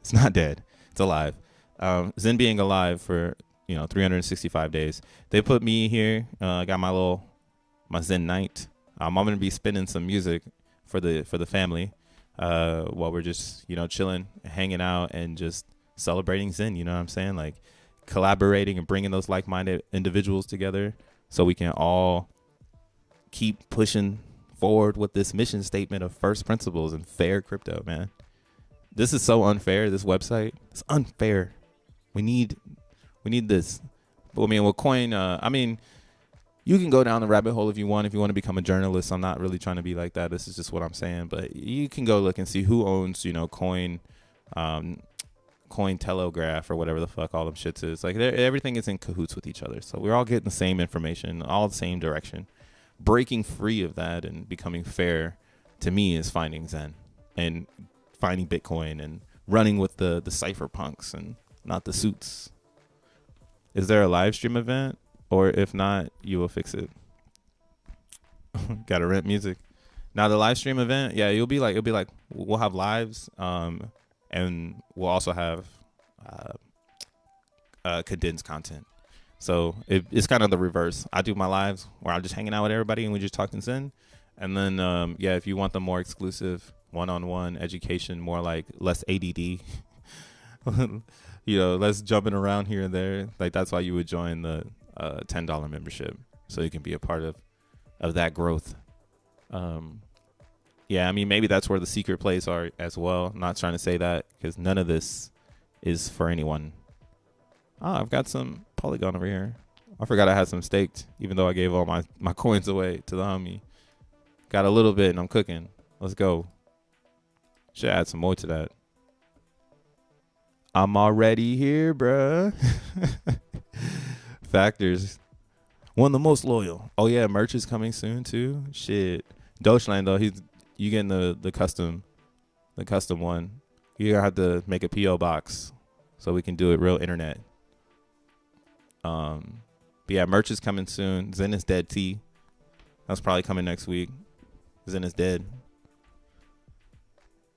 It's not dead. It's alive. Zen being alive for 365 days. They put me here. I got my Zen night. I'm gonna be spinning some music for the family while we're just chilling, hanging out, and just celebrating Zen. You know what I'm saying? Like collaborating and bringing those like-minded individuals together so we can all keep pushing forward with this mission statement of first principles and fair crypto, man. This is so unfair. This website, it's unfair. We need this. But I mean, with coin, you can go down the rabbit hole if you want. If you want to become a journalist, I'm not really trying to be like that. This is just what I'm saying. But you can go look and see who owns, Coin Telegraph or whatever the fuck all them shits is. Like everything is in cahoots with each other. So we're all getting the same information, all the same direction. Breaking free of that and becoming fair, to me, is finding Zen and finding Bitcoin and running with the cypherpunks and not the suits. Is there a live stream event? Or if not, you will fix it. Gotta rent music. Now the live stream event, yeah, it'll be like we'll have lives, and we'll also have condensed content. So it's kind of the reverse. I do my lives where I'm just hanging out with everybody and we just talking Zen. And then if you want the more exclusive one-on-one education, more like less ADD, less jumping around here and there. Like that's why you would join the $10 membership, so you can be a part of that growth. Maybe that's where the secret plays are as well. I'm not trying to say that because none of this is for anyone. I've got some Polygon over here. I forgot I had some staked, even though I gave all my coins away to the homie. Got a little bit and I'm cooking. Let's go. Should add some more to that. I'm already here, bruh. Factors. One of the most loyal. Oh yeah, merch is coming soon too. Shit. Dogeland though, you getting the custom one. You're gonna have to make a P.o. box so we can do it real internet. But yeah, merch is coming soon. Zen is dead tea. That's probably coming next week. Zen is dead.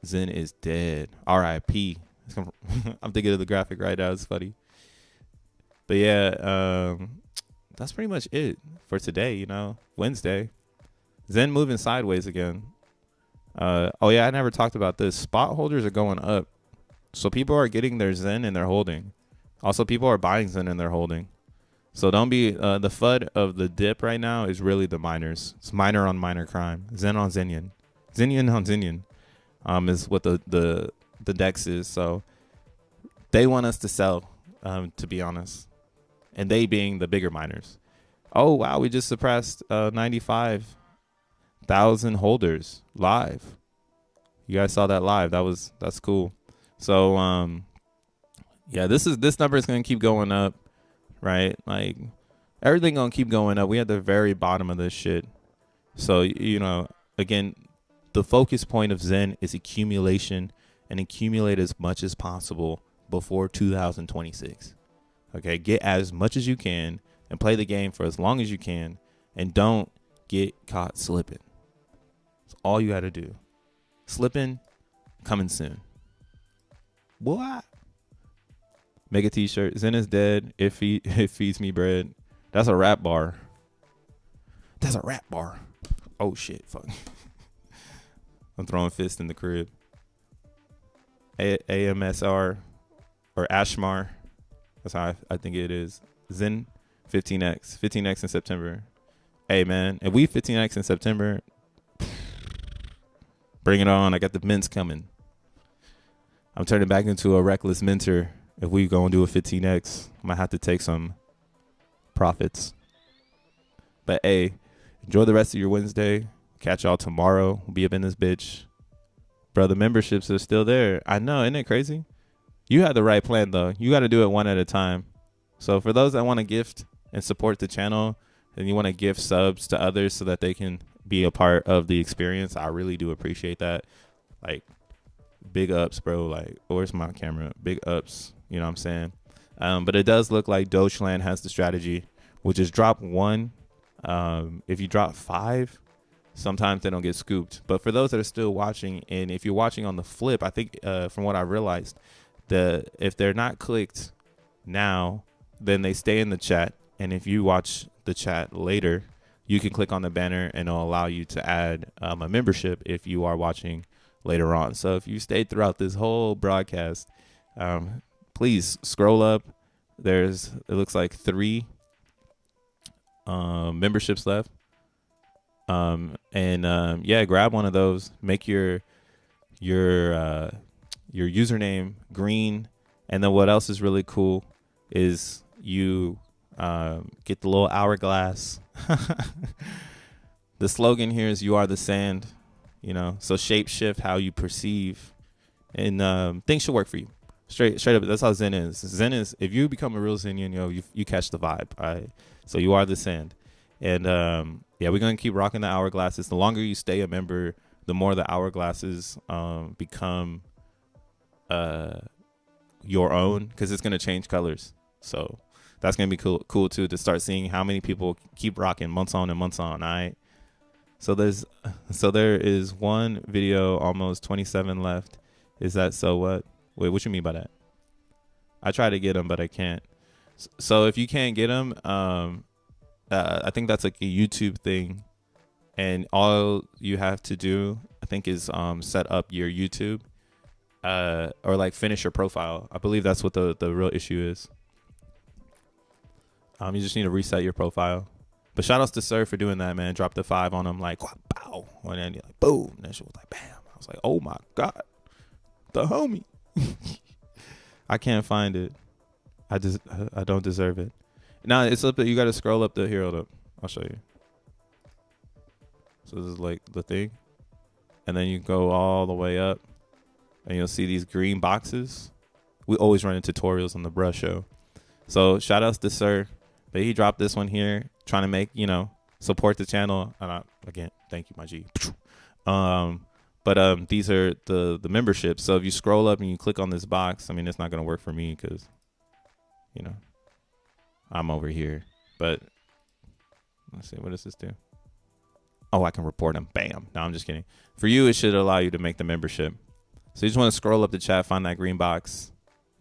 Zen is dead. R.I.P. I'm thinking of the graphic right now. It's funny. But yeah, that's pretty much it for today, Wednesday. Zen moving sideways again. I never talked about this. Spot holders are going up. So people are getting their Zen and they're holding. Also, people are buying Zen and they're holding. So don't be, the FUD of the dip right now is really the miners. It's miner on miner crime. Zen on Zenian. Zenian on Zenian is what the dex is. So they want us to sell, to be honest. And they being the bigger miners. Oh, wow. We just surpassed 95,000 holders live. You guys saw that live. That's cool. So, this number is going to keep going up, right? Like everything going to keep going up. We at the very bottom of this shit. So, again, the focus point of Zen is accumulation and accumulate as much as possible before 2026. Okay, get as much as you can and play the game for as long as you can and don't get caught slipping. That's all you got to do. Slipping, coming soon. What? Make a t-shirt. Zen is dead. It feeds me bread. That's a rap bar. That's a rap bar. Oh, shit. Fuck. I'm throwing fists in the crib. AMSR or Ashmar. That's how I think it is. Zen 15X. 15X in September. Hey, man. If we 15X in September, bring it on. I got the mints coming. I'm turning back into a reckless minter. If we go and do a 15X, I might have to take some profits. But, hey, enjoy the rest of your Wednesday. Catch y'all tomorrow. We'll be up in this bitch. Bro, the memberships are still there. I know. Isn't it crazy? You had the right plan, though. You got to do it one at a time. So for those that want to gift and support the channel and you want to gift subs to others so that they can be a part of the experience, I really do appreciate that. Like, big ups, bro. Like, where's my camera? Big ups. You know what I'm saying? But it does look like Dogeland has the strategy, which is drop one. If you drop 5, sometimes they don't get scooped. But for those that are still watching, and if you're watching on the flip, I think from what I realized, if they're not clicked now, then they stay in the chat. And if you watch the chat later, you can click on the banner and it'll allow you to add a membership if you are watching later on. So if you stayed throughout this whole broadcast, please scroll up. It looks like 3 memberships left. Yeah, grab one of those. Make your username green. And then what else is really cool is you get the little hourglass. The slogan here is "You are the sand," so shape shift how you perceive, and things should work for you. Straight up, that's how Zen is. Zen is, if you become a real Zenian, you catch the vibe. All right, so you are the sand. And yeah, we're gonna keep rocking the hourglasses. The longer you stay a member, the more the hourglasses become your own, because it's gonna change colors. So that's gonna be cool too, to start seeing how many people keep rocking months on and months on. All right. So there is one video, almost 27 left. Is that so what? Wait, what you mean by that? I try to get them, but I can't. So if you can't get them, I think that's like a YouTube thing, and all you have to do, I think, is set up your YouTube, or like finish your profile. I believe that's what the real issue is. You just need to reset your profile. But shout outs to Sir for doing that, man. Drop the 5 on him, like, pow, and then you're like, boom, and that shit was like, bam. I was like, oh my god, the homie. I can't find it. I don't deserve it. Now it's up there. You got to scroll up the hero. I'll show you. So this is like the thing, and then you go all the way up, and you'll see these green boxes. We always run in tutorials on the Brush Show. So shout outs to Sir, but he dropped this one here, trying to make, support the channel. And again, thank you, my G. But these are the memberships. So if you scroll up and you click on this box, I mean, it's not going to work for me because, I'm over here. But let's see, what does this do? Oh, I can report them. Bam. No, I'm just kidding. For you, it should allow you to make the membership. So you just want to scroll up the chat, find that green box,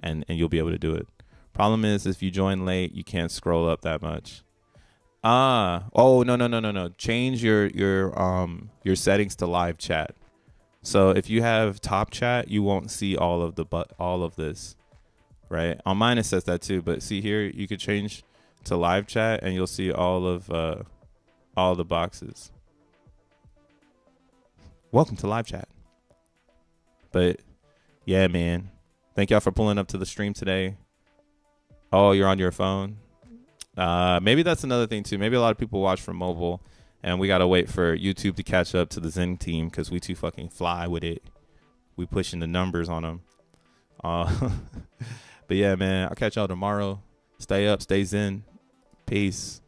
and you'll be able to do it. Problem is, if you join late, you can't scroll up that much. Oh, no. Change your settings to live chat. So if you have top chat, you won't see all of this, right? On mine it says that too, but see here, you could change to live chat and you'll see all the boxes. Welcome to live chat. But yeah, man, thank y'all for pulling up to the stream today. Oh, you're on your phone. Maybe that's another thing too. Maybe a lot of people watch from mobile, and we gotta wait for YouTube to catch up to the Zen team because we too fucking fly with it. We pushing the numbers on them. But yeah, man, I'll catch y'all tomorrow. Stay up, stay Zen. Peace.